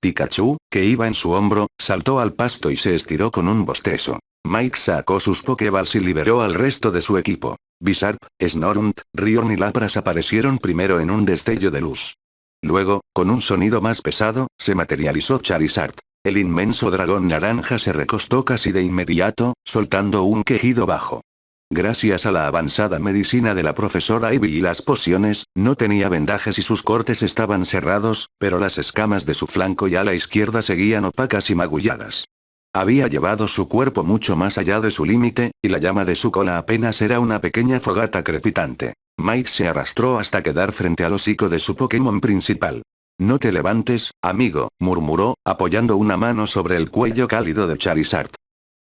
Pikachu, que iba en su hombro, saltó al pasto y se estiró con un bostezo. Mike sacó sus Pokéballs y liberó al resto de su equipo. Bizarre, Snorunt, Riorn y Lapras aparecieron primero en un destello de luz. Luego, con un sonido más pesado, se materializó Charizard. El inmenso dragón naranja se recostó casi de inmediato, soltando un quejido bajo. Gracias a la avanzada medicina de la profesora Ivy y las pociones, no tenía vendajes y sus cortes estaban cerrados, pero las escamas de su flanco y ala izquierda seguían opacas y magulladas. Había llevado su cuerpo mucho más allá de su límite, y la llama de su cola apenas era una pequeña fogata crepitante. Mike se arrastró hasta quedar frente al hocico de su Pokémon principal. No te levantes, amigo, murmuró, apoyando una mano sobre el cuello cálido de Charizard.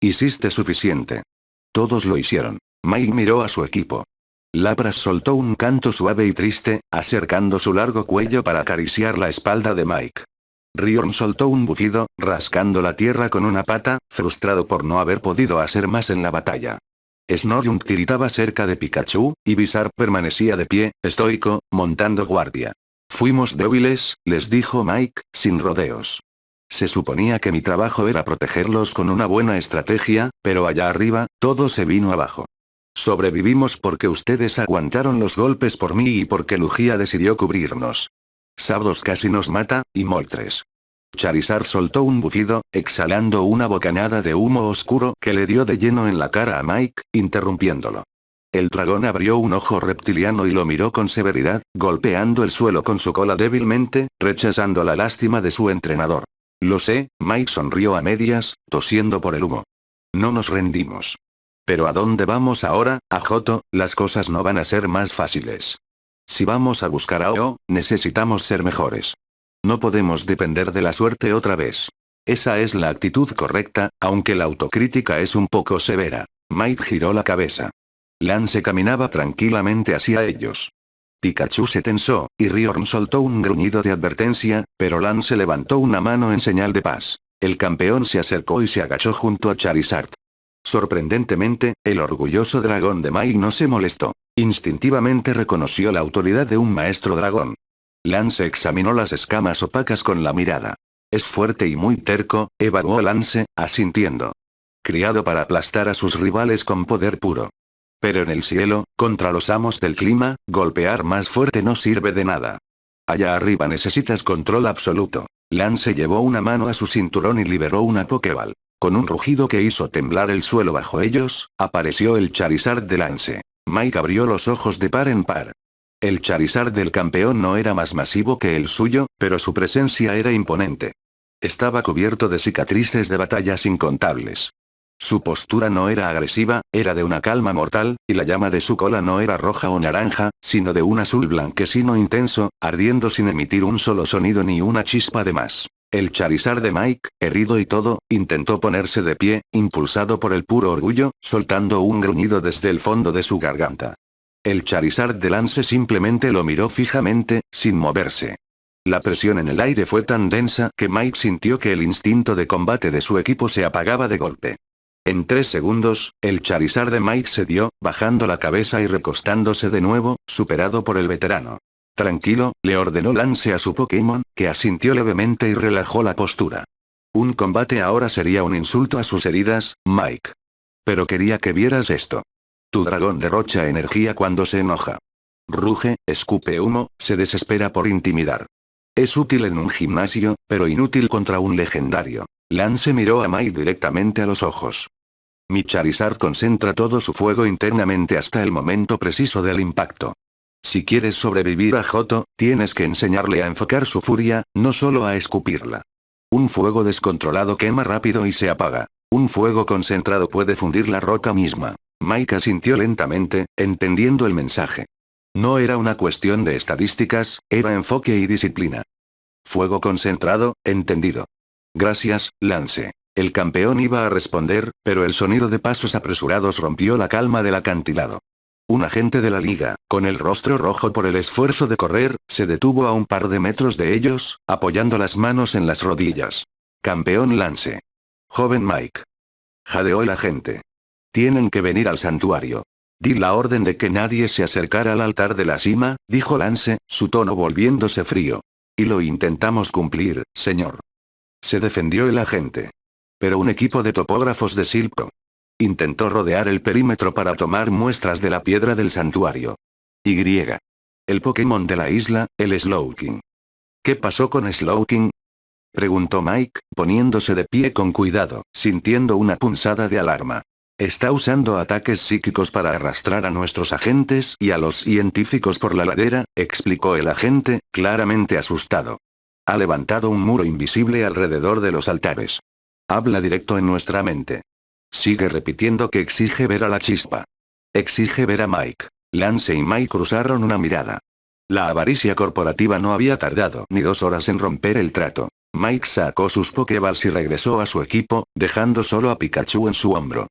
Hiciste suficiente. Todos lo hicieron. Mike miró a su equipo. Lapras soltó un canto suave y triste, acercando su largo cuello para acariciar la espalda de Mike. Riorn soltó un bufido, rascando la tierra con una pata, frustrado por no haber podido hacer más en la batalla. Snorunt tiritaba cerca de Pikachu, y Bizarre permanecía de pie, estoico, montando guardia. Fuimos débiles, les dijo Mike, sin rodeos. Se suponía que mi trabajo era protegerlos con una buena estrategia, pero allá arriba, todo se vino abajo. Sobrevivimos porque ustedes aguantaron los golpes por mí y porque Lugia decidió cubrirnos. Sabdos casi nos mata, y Moltres. Charizard soltó un bufido, exhalando una bocanada de humo oscuro que le dio de lleno en la cara a Mike, interrumpiéndolo. El dragón abrió un ojo reptiliano y lo miró con severidad, golpeando el suelo con su cola débilmente, rechazando la lástima de su entrenador. Lo sé, Mike sonrió a medias, tosiendo por el humo. No nos rendimos. Pero ¿a dónde vamos ahora? A Johto, las cosas no van a ser más fáciles. Si vamos a buscar a Oyo, necesitamos ser mejores. No podemos depender de la suerte otra vez. Esa es la actitud correcta, aunque la autocrítica es un poco severa. Mike giró la cabeza. Lance caminaba tranquilamente hacia ellos. Pikachu se tensó, y Riorn soltó un gruñido de advertencia, pero Lance levantó una mano en señal de paz. El campeón se acercó y se agachó junto a Charizard. Sorprendentemente, el orgulloso dragón de Mike no se molestó. Instintivamente reconoció la autoridad de un maestro dragón. Lance examinó las escamas opacas con la mirada. Es fuerte y muy terco, evaluó Lance, asintiendo. Criado para aplastar a sus rivales con poder puro. Pero en el cielo, contra los amos del clima, golpear más fuerte no sirve de nada. Allá arriba necesitas control absoluto. Lance llevó una mano a su cinturón y liberó una Pokéball. Con un rugido que hizo temblar el suelo bajo ellos, apareció el Charizard de Lance. Mike abrió los ojos de par en par. El Charizard del campeón no era más masivo que el suyo, pero su presencia era imponente. Estaba cubierto de cicatrices de batallas incontables. Su postura no era agresiva, era de una calma mortal, y la llama de su cola no era roja o naranja, sino de un azul blanquecino intenso, ardiendo sin emitir un solo sonido ni una chispa de más. El Charizard de Mike, herido y todo, intentó ponerse de pie, impulsado por el puro orgullo, soltando un gruñido desde el fondo de su garganta. El Charizard de Lance simplemente lo miró fijamente, sin moverse. La presión en el aire fue tan densa que Mike sintió que el instinto de combate de su equipo se apagaba de golpe. En 3 segundos, el Charizard de Mike cedió, bajando la cabeza y recostándose de nuevo, superado por el veterano. Tranquilo, le ordenó Lance a su Pokémon, que asintió levemente y relajó la postura. Un combate ahora sería un insulto a sus heridas, Mike. Pero quería que vieras esto. Tu dragón derrocha energía cuando se enoja. Ruge, escupe humo, se desespera por intimidar. Es útil en un gimnasio, pero inútil contra un legendario. Lance miró a Mike directamente a los ojos. Mi Charizard concentra todo su fuego internamente hasta el momento preciso del impacto. Si quieres sobrevivir a Johto, tienes que enseñarle a enfocar su furia, no solo a escupirla. Un fuego descontrolado quema rápido y se apaga. Un fuego concentrado puede fundir la roca misma. Mike asintió lentamente, entendiendo el mensaje. No era una cuestión de estadísticas, era enfoque y disciplina. Fuego concentrado, entendido. Gracias, Lance. El campeón iba a responder, pero el sonido de pasos apresurados rompió la calma del acantilado. Un agente de la liga, con el rostro rojo por el esfuerzo de correr, se detuvo a un par de metros de ellos, apoyando las manos en las rodillas. Campeón Lance. Joven Mike. Jadeó el agente. Tienen que venir al santuario. Di la orden de que nadie se acercara al altar de la cima, dijo Lance, su tono volviéndose frío. Y lo intentamos cumplir, señor. Se defendió el agente. Pero un equipo de topógrafos de Silco intentó rodear el perímetro para tomar muestras de la piedra del santuario. Y. El Pokémon de la isla, el Slowking. ¿Qué pasó con Slowking? Preguntó Mike, poniéndose de pie con cuidado, sintiendo una punzada de alarma. Está usando ataques psíquicos para arrastrar a nuestros agentes y a los científicos por la ladera, explicó el agente, claramente asustado. Ha levantado un muro invisible alrededor de los altares. Habla directo en nuestra mente. Sigue repitiendo que exige ver a la chispa. Exige ver a Mike. Lance y Mike cruzaron una mirada. La avaricia corporativa no había tardado ni 2 horas en romper el trato. Mike sacó sus Pokéballs y regresó a su equipo, dejando solo a Pikachu en su hombro.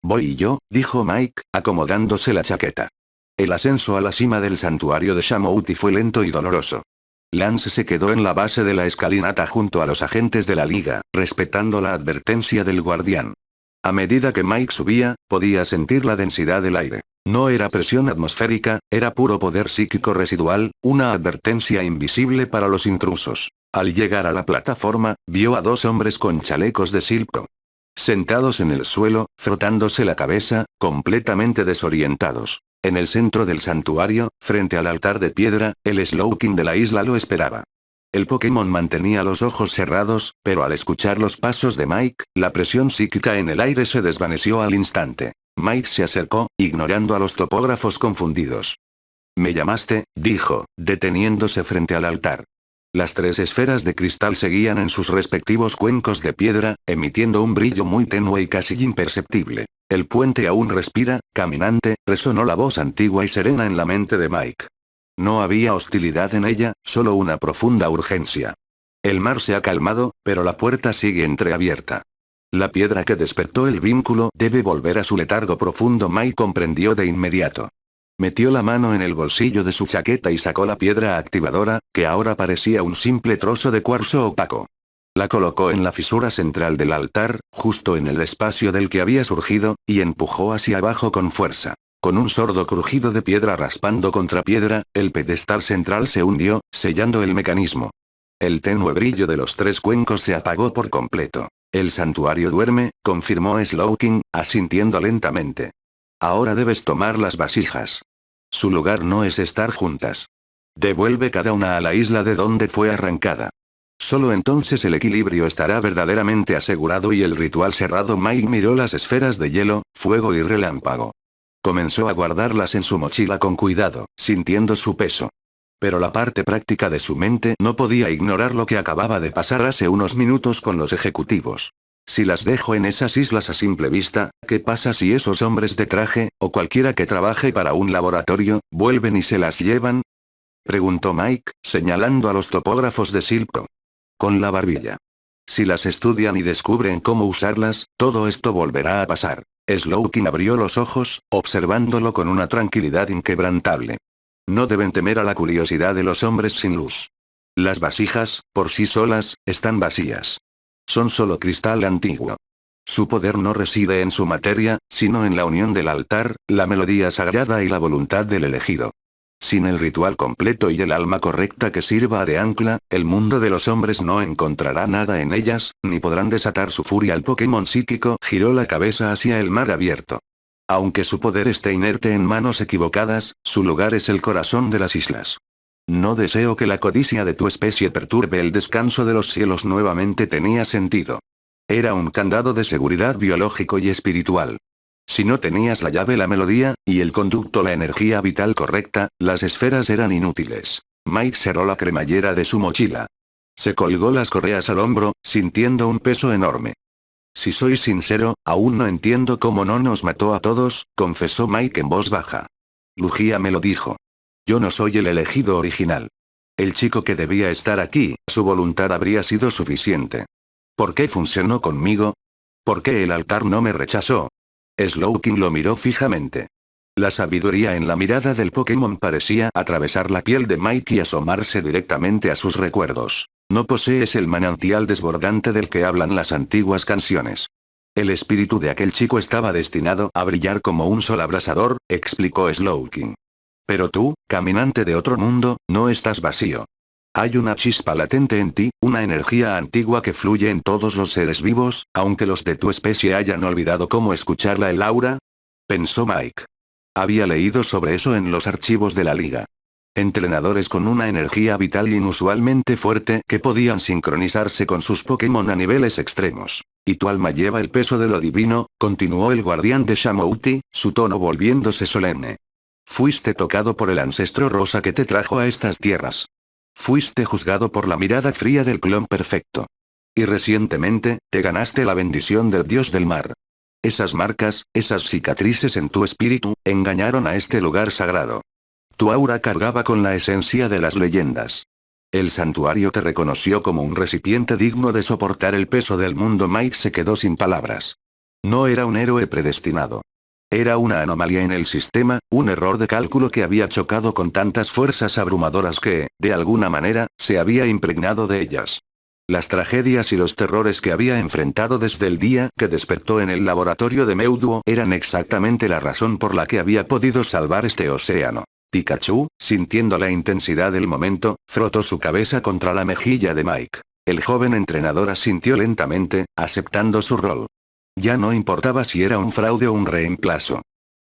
Voy y yo, dijo Mike, acomodándose la chaqueta. El ascenso a la cima del santuario de Shamouti fue lento y doloroso. Lance se quedó en la base de la escalinata junto a los agentes de la liga, respetando la advertencia del guardián. A medida que Mike subía, podía sentir la densidad del aire. No era presión atmosférica, era puro poder psíquico residual, una advertencia invisible para los intrusos. Al llegar a la plataforma, vio a 2 hombres con chalecos de Silco. Sentados en el suelo, frotándose la cabeza, completamente desorientados. En el centro del santuario, frente al altar de piedra, el Slowking de la isla lo esperaba. El Pokémon mantenía los ojos cerrados, pero al escuchar los pasos de Mike, la presión psíquica en el aire se desvaneció al instante. Mike se acercó, ignorando a los topógrafos confundidos. Me llamaste, dijo, deteniéndose frente al altar. Las 3 esferas de cristal seguían en sus respectivos cuencos de piedra, emitiendo un brillo muy tenue y casi imperceptible. El puente aún respira, caminante, resonó la voz antigua y serena en la mente de Mike. No había hostilidad en ella, solo una profunda urgencia. El mar se ha calmado, pero la puerta sigue entreabierta. La piedra que despertó el vínculo debe volver a su letargo profundo. Mike comprendió de inmediato. Metió la mano en el bolsillo de su chaqueta y sacó la piedra activadora, que ahora parecía un simple trozo de cuarzo opaco. La colocó en la fisura central del altar, justo en el espacio del que había surgido, y empujó hacia abajo con fuerza. Con un sordo crujido de piedra raspando contra piedra, el pedestal central se hundió, sellando el mecanismo. El tenue brillo de los 3 cuencos se apagó por completo. El santuario duerme, confirmó Slowking, asintiendo lentamente. Ahora debes tomar las vasijas. Su lugar no es estar juntas. Devuelve cada una a la isla de donde fue arrancada. Solo entonces el equilibrio estará verdaderamente asegurado y el ritual cerrado. Mike miró las esferas de hielo, fuego y relámpago. Comenzó a guardarlas en su mochila con cuidado, sintiendo su peso. Pero la parte práctica de su mente no podía ignorar lo que acababa de pasar hace unos minutos con los ejecutivos. Si las dejo en esas islas a simple vista, ¿qué pasa si esos hombres de traje, o cualquiera que trabaje para un laboratorio, vuelven y se las llevan? Preguntó Mike, señalando a los topógrafos de Silco. con la barbilla. Si las estudian y descubren cómo usarlas, todo esto volverá a pasar. Slowking abrió los ojos, observándolo con una tranquilidad inquebrantable. No deben temer a la curiosidad de los hombres sin luz. Las vasijas, por sí solas, están vacías. Son solo cristal antiguo. Su poder no reside en su materia, sino en la unión del altar, la melodía sagrada y la voluntad del elegido. Sin el ritual completo y el alma correcta que sirva de ancla, el mundo de los hombres no encontrará nada en ellas, ni podrán desatar su furia. El Pokémon psíquico giró la cabeza hacia el mar abierto. Aunque su poder esté inerte en manos equivocadas, su lugar es el corazón de las islas. No deseo que la codicia de tu especie perturbe el descanso de los cielos. Nuevamente tenía sentido. Era un candado de seguridad biológico y espiritual. Si no tenías la llave, la melodía, y el conducto, la energía vital correcta, las esferas eran inútiles. Mike cerró la cremallera de su mochila. Se colgó las correas al hombro, sintiendo un peso enorme. Si soy sincero, aún no entiendo cómo no nos mató a todos, confesó Mike en voz baja. Lugia me lo dijo. Yo no soy el elegido original. El chico que debía estar aquí, su voluntad habría sido suficiente. ¿Por qué funcionó conmigo? ¿Por qué el altar no me rechazó? Slowking lo miró fijamente. La sabiduría en la mirada del Pokémon parecía atravesar la piel de Mike y asomarse directamente a sus recuerdos. No posees el manantial desbordante del que hablan las antiguas canciones. El espíritu de aquel chico estaba destinado a brillar como un sol abrasador, explicó Slowking. Pero tú, caminante de otro mundo, no estás vacío. Hay una chispa latente en ti, una energía antigua que fluye en todos los seres vivos, aunque los de tu especie hayan olvidado cómo escucharla. ¿El aura? Pensó Mike. Había leído sobre eso en los archivos de la liga. Entrenadores con una energía vital inusualmente fuerte que podían sincronizarse con sus Pokémon a niveles extremos. Y tu alma lleva el peso de lo divino, continuó el guardián de Shamouti, su tono volviéndose solemne. Fuiste tocado por el ancestro rosa que te trajo a estas tierras. Fuiste juzgado por la mirada fría del clon perfecto. Y recientemente, te ganaste la bendición del dios del mar. Esas marcas, esas cicatrices en tu espíritu, engañaron a este lugar sagrado. Tu aura cargaba con la esencia de las leyendas. El santuario te reconoció como un recipiente digno de soportar el peso del mundo. Mike se quedó sin palabras. No era un héroe predestinado. Era una anomalía en el sistema, un error de cálculo que había chocado con tantas fuerzas abrumadoras que, de alguna manera, se había impregnado de ellas. Las tragedias y los terrores que había enfrentado desde el día que despertó en el laboratorio de Meuduo eran exactamente la razón por la que había podido salvar este océano. Pikachu, sintiendo la intensidad del momento, frotó su cabeza contra la mejilla de Mike. El joven entrenador asintió lentamente, aceptando su rol. Ya no importaba si era un fraude o un reemplazo.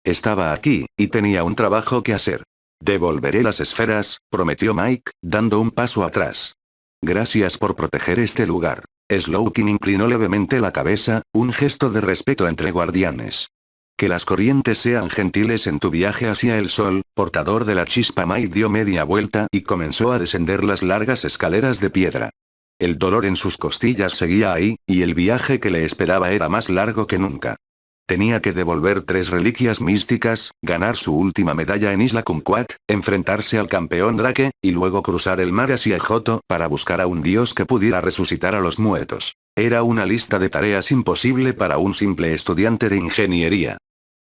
Estaba aquí, y tenía un trabajo que hacer. Devolveré las esferas, prometió Mike, dando un paso atrás. Gracias por proteger este lugar. Slowking inclinó levemente la cabeza, un gesto de respeto entre guardianes. Que las corrientes sean gentiles en tu viaje hacia el sol, portador de la chispa. Mike dio media vuelta y comenzó a descender las largas escaleras de piedra. El dolor en sus costillas seguía ahí, y el viaje que le esperaba era más largo que nunca. Tenía que devolver 3 reliquias místicas, ganar su última medalla en Isla Kumquat, enfrentarse al campeón Drake, y luego cruzar el mar hacia Johto para buscar a un dios que pudiera resucitar a los muertos. Era una lista de tareas imposible para un simple estudiante de ingeniería.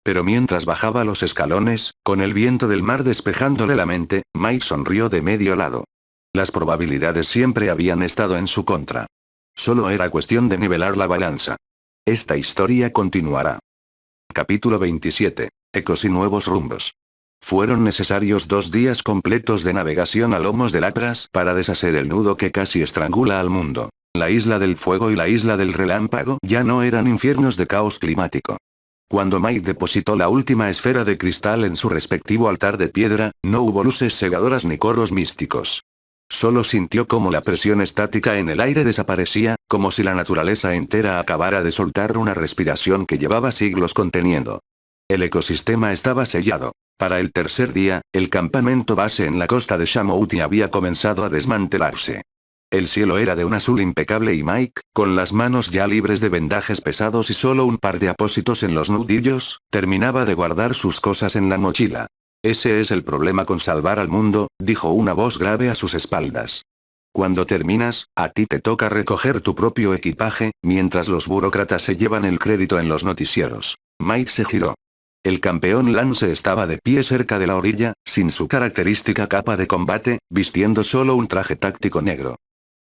Pero mientras bajaba los escalones, con el viento del mar despejándole la mente, Mike sonrió de medio lado. Las probabilidades siempre habían estado en su contra. Solo era cuestión de nivelar la balanza. Esta historia continuará. Capítulo 27. Ecos y nuevos rumbos. Fueron necesarios 2 días completos de navegación a lomos del Atlas para deshacer el nudo que casi estrangula al mundo. La isla del fuego y la isla del relámpago ya no eran infiernos de caos climático. Cuando Mike depositó la última esfera de cristal en su respectivo altar de piedra, no hubo luces cegadoras ni coros místicos. Solo sintió como la presión estática en el aire desaparecía, como si la naturaleza entera acabara de soltar una respiración que llevaba siglos conteniendo. El ecosistema estaba sellado. Para el tercer día, el campamento base en la costa de Shamouti había comenzado a desmantelarse. El cielo era de un azul impecable y Mike, con las manos ya libres de vendajes pesados y solo un par de apósitos en los nudillos, terminaba de guardar sus cosas en la mochila. Ese es el problema con salvar al mundo, dijo una voz grave a sus espaldas. Cuando terminas, a ti te toca recoger tu propio equipaje, mientras los burócratas se llevan el crédito en los noticieros. Mike se giró. El campeón Lance estaba de pie cerca de la orilla, sin su característica capa de combate, vistiendo solo un traje táctico negro.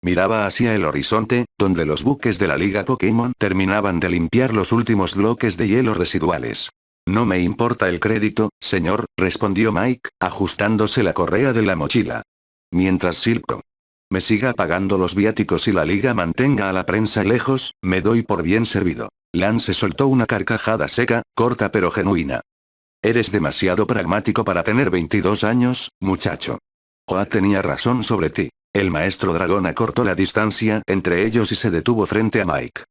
Miraba hacia el horizonte, donde los buques de la Liga Pokémon terminaban de limpiar los últimos bloques de hielo residuales. No me importa el crédito, señor, respondió Mike, ajustándose la correa de la mochila. Mientras Silco me siga pagando los viáticos y la liga mantenga a la prensa lejos, me doy por bien servido. Lance soltó una carcajada seca, corta pero genuina. Eres demasiado pragmático para tener 22 años, muchacho. Oa tenía razón sobre ti. El maestro dragón acortó la distancia entre ellos y se detuvo frente a Mike.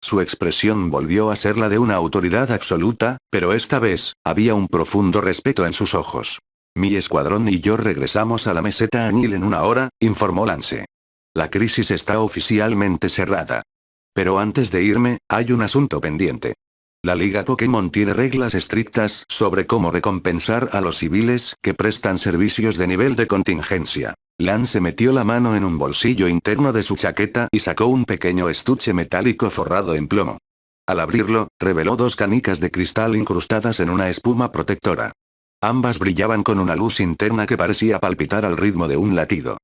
Su expresión volvió a ser la de una autoridad absoluta, pero esta vez, había un profundo respeto en sus ojos. Mi escuadrón y yo regresamos a la meseta Anil en 1 hora, informó Lance. La crisis está oficialmente cerrada. Pero antes de irme, hay un asunto pendiente. La Liga Pokémon tiene reglas estrictas sobre cómo recompensar a los civiles que prestan servicios de nivel de contingencia. Lance metió la mano en un bolsillo interno de su chaqueta y sacó un pequeño estuche metálico forrado en plomo. Al abrirlo, reveló 2 canicas de cristal incrustadas en una espuma protectora. Ambas brillaban con una luz interna que parecía palpitar al ritmo de un latido.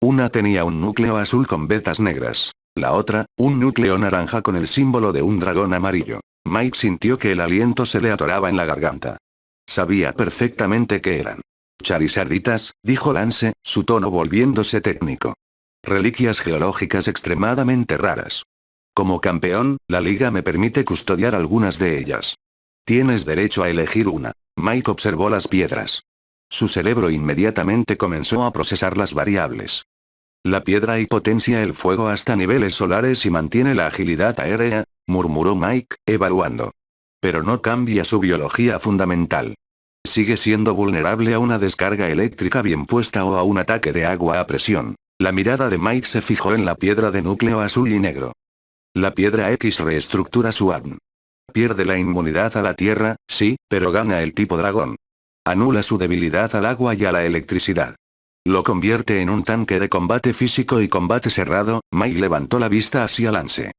Una tenía un núcleo azul con vetas negras. La otra, un núcleo naranja con el símbolo de un dragón amarillo. Mike sintió que el aliento se le atoraba en la garganta. Sabía perfectamente qué eran. Charizarditas, dijo Lance, su tono volviéndose técnico. Reliquias geológicas extremadamente raras. Como campeón, la liga me permite custodiar algunas de ellas. Tienes derecho a elegir una. Mike observó las piedras. Su cerebro inmediatamente comenzó a procesar las variables. La piedra y potencia el fuego hasta niveles solares y mantiene la agilidad aérea, murmuró Mike, evaluando. Pero no cambia su biología fundamental. Sigue siendo vulnerable a una descarga eléctrica bien puesta o a un ataque de agua a presión. La mirada de Mike se fijó en la piedra de núcleo azul y negro. La piedra X reestructura su ADN. Pierde la inmunidad a la tierra, sí, pero gana el tipo dragón. Anula su debilidad al agua y a la electricidad. Lo convierte en un tanque de combate físico y combate cerrado. Mike levantó la vista hacia Lance.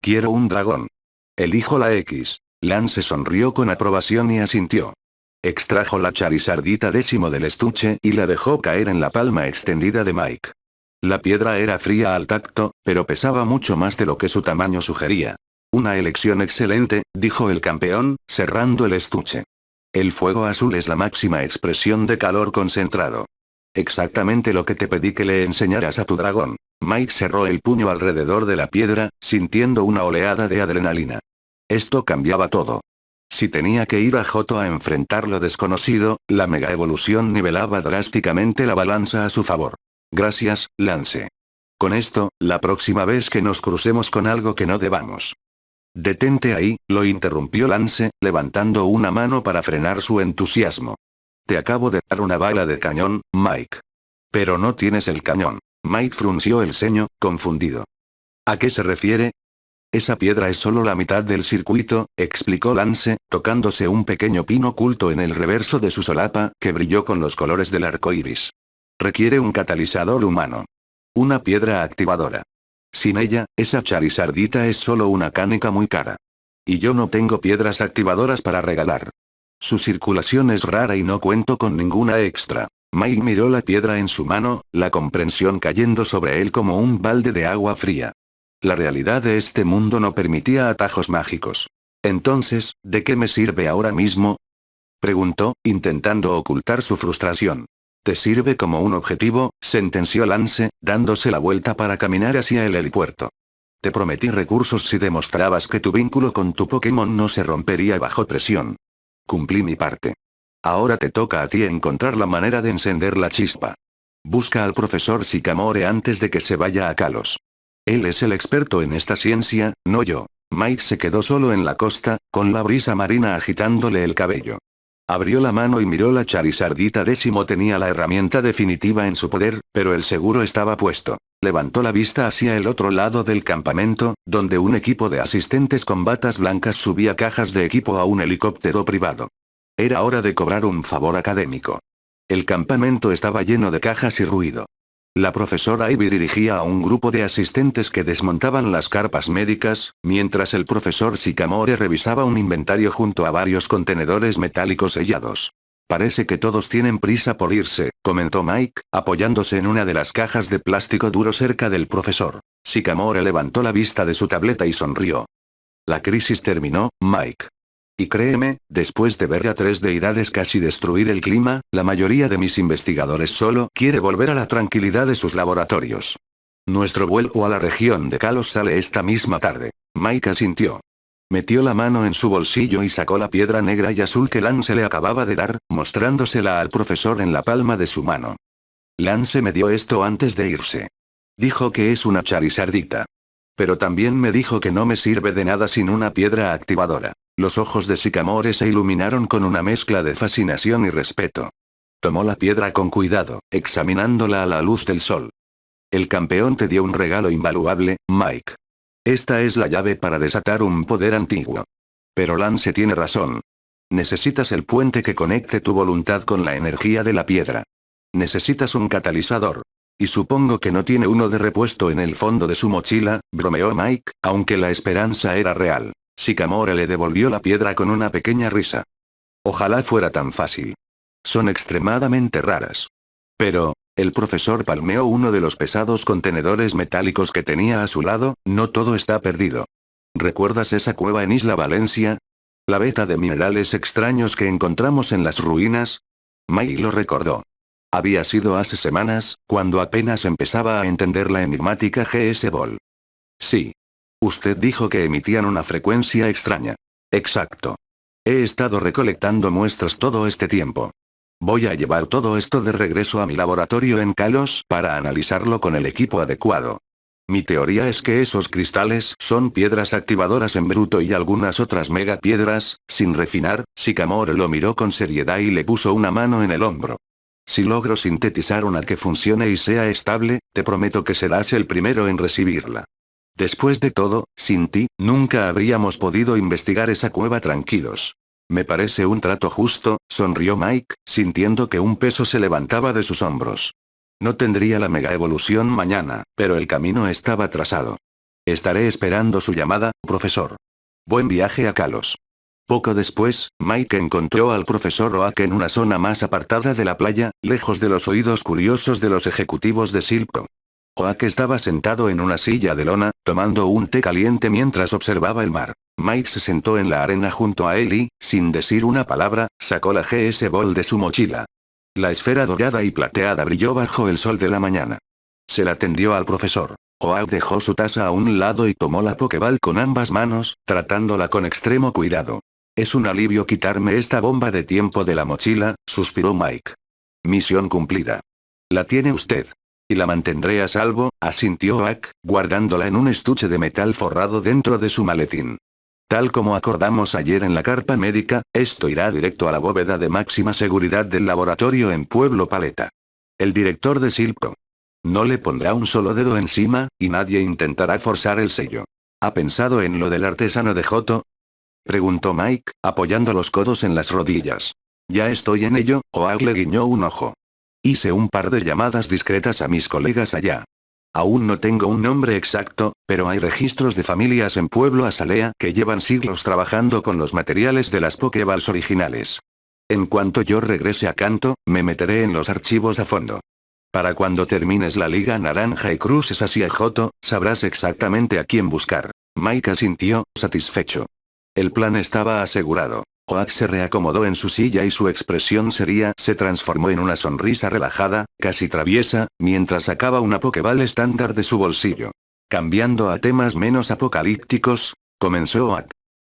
Quiero un dragón. Elijo la X. Lance sonrió con aprobación y asintió. Extrajo la Charizardita 10 del estuche y la dejó caer en la palma extendida de Mike. La piedra era fría al tacto, pero pesaba mucho más de lo que su tamaño sugería. Una elección excelente, dijo el campeón, cerrando el estuche. El fuego azul es la máxima expresión de calor concentrado. Exactamente lo que te pedí que le enseñaras a tu dragón. Mike cerró el puño alrededor de la piedra, sintiendo una oleada de adrenalina. Esto cambiaba todo. Si tenía que ir a Johto a enfrentar lo desconocido, la mega evolución nivelaba drásticamente la balanza a su favor. Gracias, Lance. Con esto, la próxima vez que nos crucemos con algo que no debamos. Detente ahí, lo interrumpió Lance, levantando una mano para frenar su entusiasmo. Te acabo de dar una bala de cañón, Mike. Pero no tienes el cañón. Mike frunció el ceño, confundido. ¿A qué se refiere? Esa piedra es solo la mitad del circuito, explicó Lance, tocándose un pequeño pin oculto en el reverso de su solapa, que brilló con los colores del arco iris. Requiere un catalizador humano. Una piedra activadora. Sin ella, esa Charizardita es solo una canica muy cara. Y yo no tengo piedras activadoras para regalar. Su circulación es rara y no cuento con ninguna extra. Mike miró la piedra en su mano, la comprensión cayendo sobre él como un balde de agua fría. La realidad de este mundo no permitía atajos mágicos. Entonces, ¿de qué me sirve ahora mismo? Preguntó, intentando ocultar su frustración. ¿Te sirve como un objetivo?, sentenció Lance, dándose la vuelta para caminar hacia el helipuerto. Te prometí recursos si demostrabas que tu vínculo con tu Pokémon no se rompería bajo presión. Cumplí mi parte. Ahora te toca a ti encontrar la manera de encender la chispa. Busca al profesor Sycamore antes de que se vaya a Kalos. Él es el experto en esta ciencia, no yo. Mike se quedó solo en la costa, con la brisa marina agitándole el cabello. Abrió la mano y miró la Charizardita 10. Tenía la herramienta definitiva en su poder, pero el seguro estaba puesto. Levantó la vista hacia el otro lado del campamento, donde un equipo de asistentes con batas blancas subía cajas de equipo a un helicóptero privado. Era hora de cobrar un favor académico. El campamento estaba lleno de cajas y ruido. La profesora Ivy dirigía a un grupo de asistentes que desmontaban las carpas médicas, mientras el profesor Sycamore revisaba un inventario junto a varios contenedores metálicos sellados. Parece que todos tienen prisa por irse, comentó Mike, apoyándose en una de las cajas de plástico duro cerca del profesor. Sycamore levantó la vista de su tableta y sonrió. La crisis terminó, Mike. Y créeme, después de ver a 3 deidades casi destruir el clima, la mayoría de mis investigadores solo quiere volver a la tranquilidad de sus laboratorios. Nuestro vuelo a la región de Kalos sale esta misma tarde. Mike asintió. Metió la mano en su bolsillo y sacó la piedra negra y azul que Lance le acababa de dar, mostrándosela al profesor en la palma de su mano. Lance me dio esto antes de irse. Dijo que es una charizardita. Pero también me dijo que no me sirve de nada sin una piedra activadora. Los ojos de Sycamore se iluminaron con una mezcla de fascinación y respeto. Tomó la piedra con cuidado, examinándola a la luz del sol. El campeón te dio un regalo invaluable, Mike. Esta es la llave para desatar un poder antiguo. Pero Lance tiene razón. Necesitas el puente que conecte tu voluntad con la energía de la piedra. Necesitas un catalizador. Y supongo que no tiene uno de repuesto en el fondo de su mochila, bromeó Mike, aunque la esperanza era real. Sycamore le devolvió la piedra con una pequeña risa. Ojalá fuera tan fácil. Son extremadamente raras. Pero, el profesor palmeó uno de los pesados contenedores metálicos que tenía a su lado, no todo está perdido. ¿Recuerdas esa cueva en Isla Valencia? La veta de minerales extraños que encontramos en las ruinas. Mike lo recordó. Había sido hace semanas, cuando apenas empezaba a entender la enigmática GS Ball. Sí. Usted dijo que emitían una frecuencia extraña. Exacto. He estado recolectando muestras todo este tiempo. Voy a llevar todo esto de regreso a mi laboratorio en Kalos para analizarlo con el equipo adecuado. Mi teoría es que esos cristales son piedras activadoras en bruto y algunas otras megapiedras, sin refinar. Sycamore lo miró con seriedad y le puso una mano en el hombro. Si logro sintetizar una que funcione y sea estable, te prometo que serás el primero en recibirla. Después de todo, sin ti, nunca habríamos podido investigar esa cueva tranquilos. Me parece un trato justo, sonrió Mike, sintiendo que un peso se levantaba de sus hombros. No tendría la mega evolución mañana, pero el camino estaba trazado. Estaré esperando su llamada, profesor. Buen viaje a Kalos. Poco después, Mike encontró al profesor Oak en una zona más apartada de la playa, lejos de los oídos curiosos de los ejecutivos de Silco. Oak estaba sentado en una silla de lona, tomando un té caliente mientras observaba el mar. Mike se sentó en la arena junto a él y, sin decir una palabra, sacó la GS Ball de su mochila. La esfera dorada y plateada brilló bajo el sol de la mañana. Se la tendió al profesor. Oak dejó su taza a un lado y tomó la Pokéball con ambas manos, tratándola con extremo cuidado. Es un alivio quitarme esta bomba de tiempo de la mochila, suspiró Mike. Misión cumplida. La tiene usted. Y la mantendré a salvo, asintió Oak, guardándola en un estuche de metal forrado dentro de su maletín. Tal como acordamos ayer en la carpa médica, esto irá directo a la bóveda de máxima seguridad del laboratorio en Pueblo Paleta. El director de Silco. No le pondrá un solo dedo encima, y nadie intentará forzar el sello. ¿Ha pensado en lo del artesano de Joto? Preguntó Mike, apoyando los codos en las rodillas. Ya estoy en ello, Oak le guiñó un ojo. Hice un par de llamadas discretas a mis colegas allá. Aún no tengo un nombre exacto, pero hay registros de familias en Pueblo Azalea que llevan siglos trabajando con los materiales de las Pokéballs originales. En cuanto yo regrese a Kanto, me meteré en los archivos a fondo. Para cuando termines la Liga Naranja y cruces hacia Johto, sabrás exactamente a quién buscar. Mike asintió, satisfecho. El plan estaba asegurado. Oak se reacomodó en su silla y su expresión seria se transformó en una sonrisa relajada, casi traviesa, mientras sacaba una Pokéball estándar de su bolsillo. Cambiando a temas menos apocalípticos, comenzó Oak.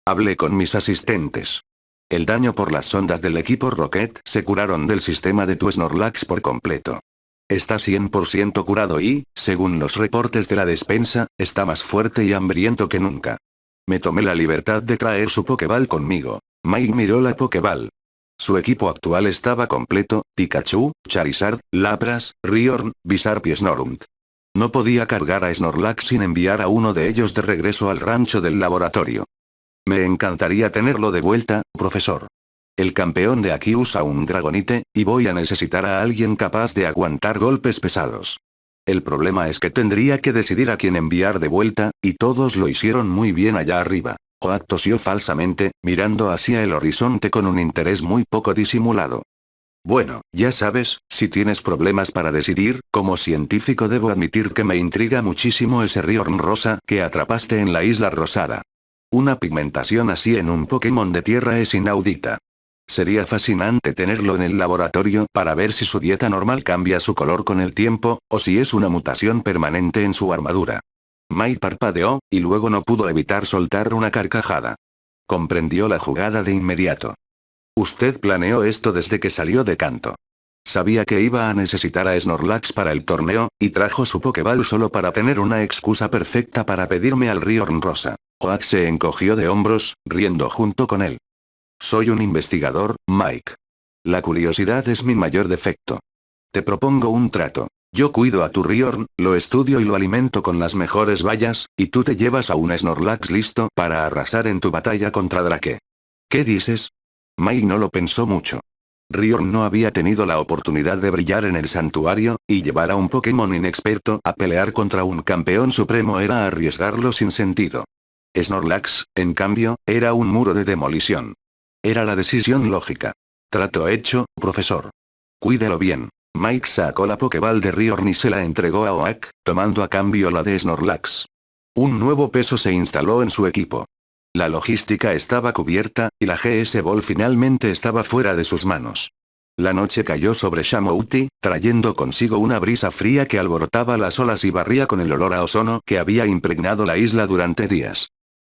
Hablé con mis asistentes. El daño por las sondas del equipo Rocket se curaron del sistema de tu Snorlax por completo. Está 100% curado y, según los reportes de la despensa, está más fuerte y hambriento que nunca. Me tomé la libertad de traer su Pokéball conmigo. Mike miró la Pokéball. Su equipo actual estaba completo: Pikachu, Charizard, Lapras, Riorn, Bisharp y Snorunt. No podía cargar a Snorlax sin enviar a uno de ellos de regreso al rancho del laboratorio. Me encantaría tenerlo de vuelta, profesor. El campeón de aquí usa un Dragonite, y voy a necesitar a alguien capaz de aguantar golpes pesados. El problema es que tendría que decidir a quién enviar de vuelta, y todos lo hicieron muy bien allá arriba. Oak tosió falsamente, mirando hacia el horizonte con un interés muy poco disimulado. Bueno, ya sabes, si tienes problemas para decidir, como científico debo admitir que me intriga muchísimo ese Riorn rosa que atrapaste en la Isla Rosada. Una pigmentación así en un Pokémon de tierra es inaudita. Sería fascinante tenerlo en el laboratorio para ver si su dieta normal cambia su color con el tiempo, o si es una mutación permanente en su armadura. Mike parpadeó, y luego no pudo evitar soltar una carcajada. Comprendió la jugada de inmediato. Usted planeó esto desde que salió de Kanto. Sabía que iba a necesitar a Snorlax para el torneo, y trajo su Pokéball solo para tener una excusa perfecta para pedirme al Riorn rosa. Oak se encogió de hombros, riendo junto con él. Soy un investigador, Mike. La curiosidad es mi mayor defecto. Te propongo un trato. Yo cuido a tu Riorn, lo estudio y lo alimento con las mejores bayas, y tú te llevas a un Snorlax listo para arrasar en tu batalla contra Drake. ¿Qué dices? Mike no lo pensó mucho. Riorn no había tenido la oportunidad de brillar en el santuario, y llevar a un Pokémon inexperto a pelear contra un campeón supremo era arriesgarlo sin sentido. Snorlax, en cambio, era un muro de demolición. Era la decisión lógica. Trato hecho, profesor. Cuídelo bien. Mike sacó la Pokéball de Riorn y se la entregó a Oak, tomando a cambio la de Snorlax. Un nuevo peso se instaló en su equipo. La logística estaba cubierta, y la GS Ball finalmente estaba fuera de sus manos. La noche cayó sobre Shamouti, trayendo consigo una brisa fría que alborotaba las olas y barría con el olor a ozono que había impregnado la isla durante días.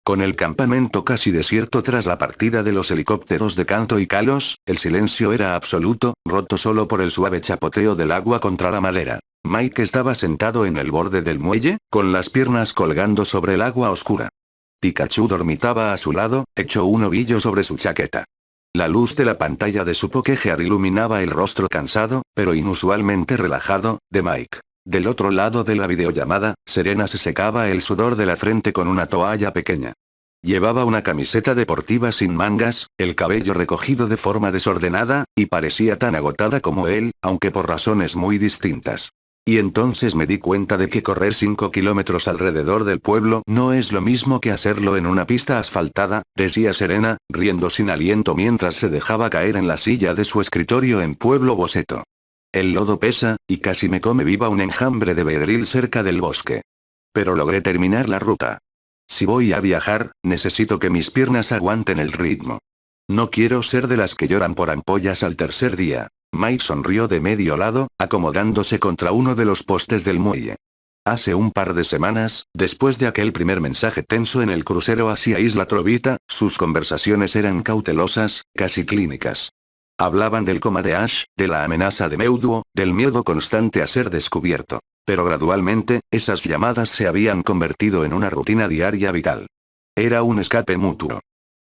Con el campamento casi desierto tras la partida de los helicópteros de Kanto y Kalos, el silencio era absoluto, roto solo por el suave chapoteo del agua contra la madera. Mike estaba sentado en el borde del muelle, con las piernas colgando sobre el agua oscura. Pikachu dormitaba a su lado, hecho un ovillo sobre su chaqueta. La luz de la pantalla de su Pokégear iluminaba el rostro cansado, pero inusualmente relajado, de Mike. Del otro lado de la videollamada, Serena se secaba el sudor de la frente con una toalla pequeña. Llevaba una camiseta deportiva sin mangas, el cabello recogido de forma desordenada, y parecía tan agotada como él, aunque por razones muy distintas. Y entonces me di cuenta de que correr 5 kilómetros alrededor del pueblo no es lo mismo que hacerlo en una pista asfaltada, decía Serena, riendo sin aliento mientras se dejaba caer en la silla de su escritorio en Pueblo Boseto. El lodo pesa, y casi me come viva un enjambre de Beedrill cerca del bosque. Pero logré terminar la ruta. Si voy a viajar, necesito que mis piernas aguanten el ritmo. No quiero ser de las que lloran por ampollas al tercer día. Mike sonrió de medio lado, acomodándose contra uno de los postes del muelle. Hace un par de semanas, después de aquel primer mensaje tenso en el crucero hacia Isla Trovita, sus conversaciones eran cautelosas, casi clínicas. Hablaban del coma de Ash, de la amenaza de Mewtwo, del miedo constante a ser descubierto. Pero gradualmente, esas llamadas se habían convertido en una rutina diaria vital. Era un escape mutuo.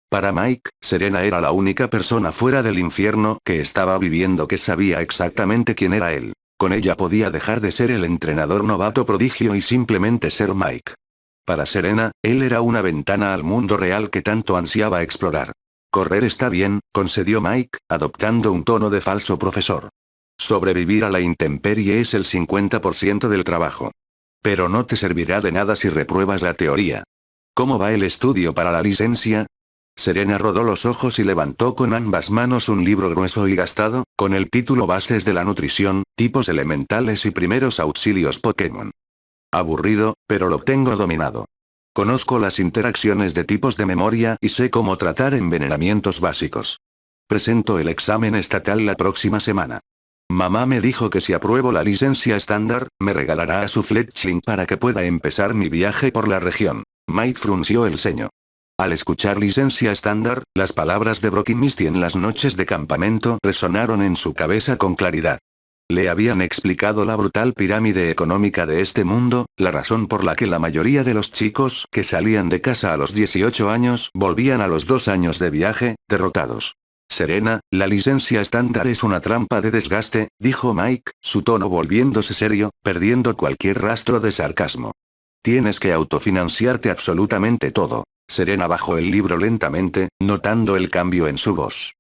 Para Mike, Serena era la única persona fuera del infierno que estaba viviendo que sabía exactamente quién era él. Con ella podía dejar de ser el entrenador novato prodigio y simplemente ser Mike. Para Serena, él era una ventana al mundo real que tanto ansiaba explorar. Correr está bien, concedió Mike, adoptando un tono de falso profesor. Sobrevivir a la intemperie es el 50% del trabajo. Pero no te servirá de nada si repruebas la teoría. ¿Cómo va el estudio para la licencia? Serena rodó los ojos y levantó con ambas manos un libro grueso y gastado, con el título Bases de la nutrición, tipos elementales y primeros auxilios Pokémon. Aburrido, pero lo tengo dominado. Conozco las interacciones de tipos de memoria y sé cómo tratar envenenamientos básicos. Presento el examen estatal la próxima semana. Mamá me dijo que si apruebo la licencia estándar, me regalará a su Fletchling para que pueda empezar mi viaje por la región. Mike frunció el ceño. Al escuchar licencia estándar, las palabras de Brock y Misty en las noches de campamento resonaron en su cabeza con claridad. Le habían explicado la brutal pirámide económica de este mundo, la razón por la que la mayoría de los chicos que salían de casa a los 18 años volvían a los 2 años de viaje, derrotados. Serena, la licencia estándar es una trampa de desgaste, dijo Mike, su tono volviéndose serio, perdiendo cualquier rastro de sarcasmo. Tienes que autofinanciarte absolutamente todo. Serena bajó el libro lentamente, notando el cambio en su voz.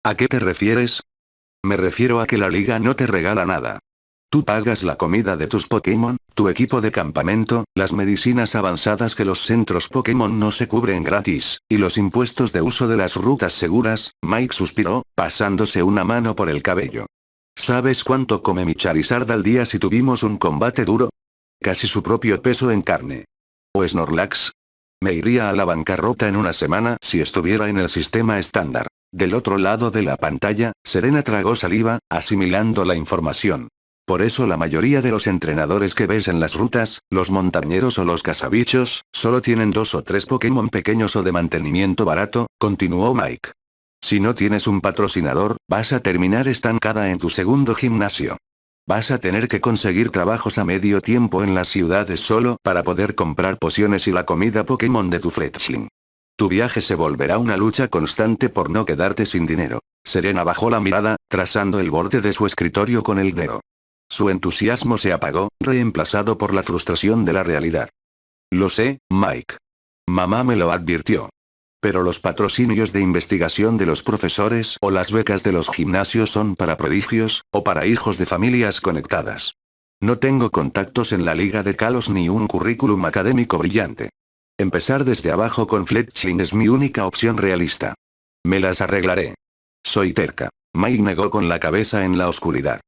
¿A qué te refieres? Me refiero a que la liga no te regala nada. Tú pagas la comida de tus Pokémon, tu equipo de campamento, las medicinas avanzadas que los centros Pokémon no se cubren gratis, y los impuestos de uso de las rutas seguras. Mike suspiró, pasándose una mano por el cabello. ¿Sabes cuánto come mi Charizard al día si tuvimos un combate duro? Casi su propio peso en carne. ¿O Snorlax? Me iría a la bancarrota en una semana si estuviera en el sistema estándar. Del otro lado de la pantalla, Serena tragó saliva, asimilando la información. Por eso la mayoría de los entrenadores que ves en las rutas, los montañeros o los cazabichos, solo tienen 2 o 3 Pokémon pequeños o de mantenimiento barato, continuó Mike. Si no tienes un patrocinador, vas a terminar estancada en tu segundo gimnasio. Vas a tener que conseguir trabajos a medio tiempo en las ciudades solo para poder comprar pociones y la comida Pokémon de tu Fletchling. Tu viaje se volverá una lucha constante por no quedarte sin dinero. Serena bajó la mirada, trazando el borde de su escritorio con el dedo. Su entusiasmo se apagó, reemplazado por la frustración de la realidad. Lo sé, Mike. Mamá me lo advirtió. Pero los patrocinios de investigación de los profesores o las becas de los gimnasios son para prodigios, o para hijos de familias conectadas. No tengo contactos en la Liga de Kalos ni un currículum académico brillante. Empezar desde abajo con Fletchling es mi única opción realista. Me las arreglaré. Soy terca. Mike negó con la cabeza en la oscuridad.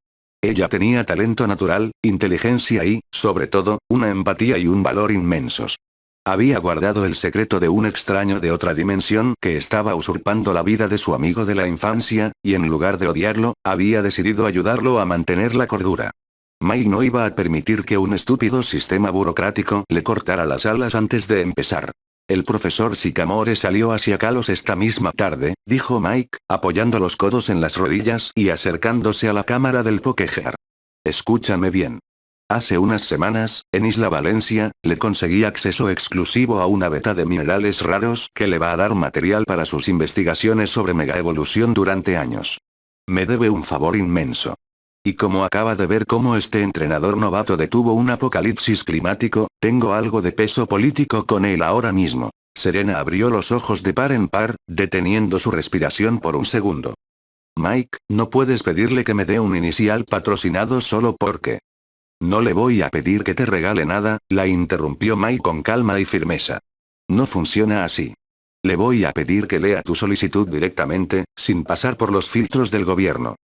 Ella tenía talento natural, inteligencia y, sobre todo, una empatía y un valor inmensos. Había guardado el secreto de un extraño de otra dimensión que estaba usurpando la vida de su amigo de la infancia, y en lugar de odiarlo, había decidido ayudarlo a mantener la cordura. Mike no iba a permitir que un estúpido sistema burocrático le cortara las alas antes de empezar. El profesor Sycamore salió hacia Kalos esta misma tarde, dijo Mike, apoyando los codos en las rodillas y acercándose a la cámara del Pokégear. Escúchame bien. Hace unas semanas, en Isla Valencia, le conseguí acceso exclusivo a una beta de minerales raros que le va a dar material para sus investigaciones sobre megaevolución durante años. Me debe un favor inmenso. Y como acaba de ver cómo este entrenador novato detuvo un apocalipsis climático, tengo algo de peso político con él ahora mismo. Serena abrió los ojos de par en par, deteniendo su respiración por un segundo. Mike, no puedes pedirle que me dé un inicial patrocinado solo porque. No le voy a pedir que te regale nada, la interrumpió Mike con calma y firmeza. No funciona así. Le voy a pedir que lea tu solicitud directamente, sin pasar por los filtros del gobierno.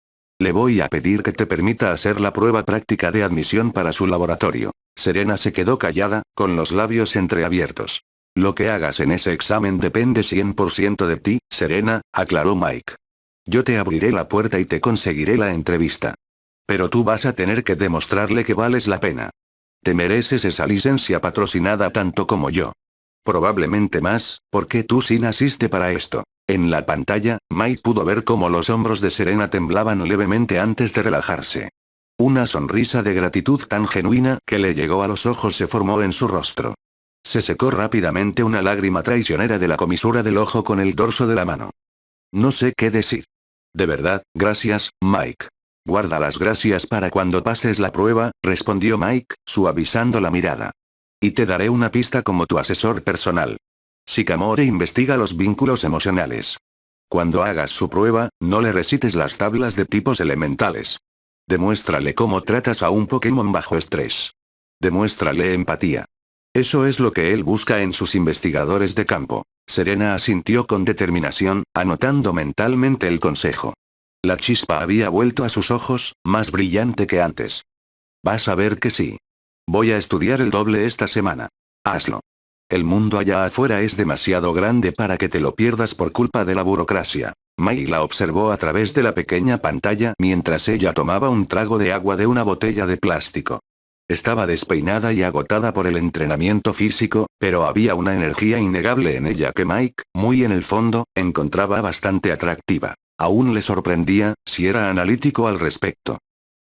Le voy a pedir que te permita hacer la prueba práctica de admisión para su laboratorio. Serena se quedó callada, con los labios entreabiertos. Lo que hagas en ese examen depende 100% de ti, Serena, aclaró Mike. Yo te abriré la puerta y te conseguiré la entrevista. Pero tú vas a tener que demostrarle que vales la pena. Te mereces esa licencia patrocinada tanto como yo. Probablemente más, porque tú sí naciste para esto. En la pantalla, Mike pudo ver cómo los hombros de Serena temblaban levemente antes de relajarse. Una sonrisa de gratitud tan genuina que le llegó a los ojos se formó en su rostro. Se secó rápidamente una lágrima traicionera de la comisura del ojo con el dorso de la mano. No sé qué decir. De verdad, gracias, Mike. Guarda las gracias para cuando pases la prueba, respondió Mike, suavizando la mirada. Y te daré una pista como tu asesor personal. Sycamore investiga los vínculos emocionales. Cuando hagas su prueba, no le recites las tablas de tipos elementales. Demuéstrale cómo tratas a un Pokémon bajo estrés. Demuéstrale empatía. Eso es lo que él busca en sus investigadores de campo. Serena asintió con determinación, anotando mentalmente el consejo. La chispa había vuelto a sus ojos, más brillante que antes. Vas a ver que sí. Voy a estudiar el doble esta semana. Hazlo. El mundo allá afuera es demasiado grande para que te lo pierdas por culpa de la burocracia. Mai la observó a través de la pequeña pantalla mientras ella tomaba un trago de agua de una botella de plástico. Estaba despeinada y agotada por el entrenamiento físico, pero había una energía innegable en ella que Mike, muy en el fondo, encontraba bastante atractiva. Aún le sorprendía, si era analítico al respecto.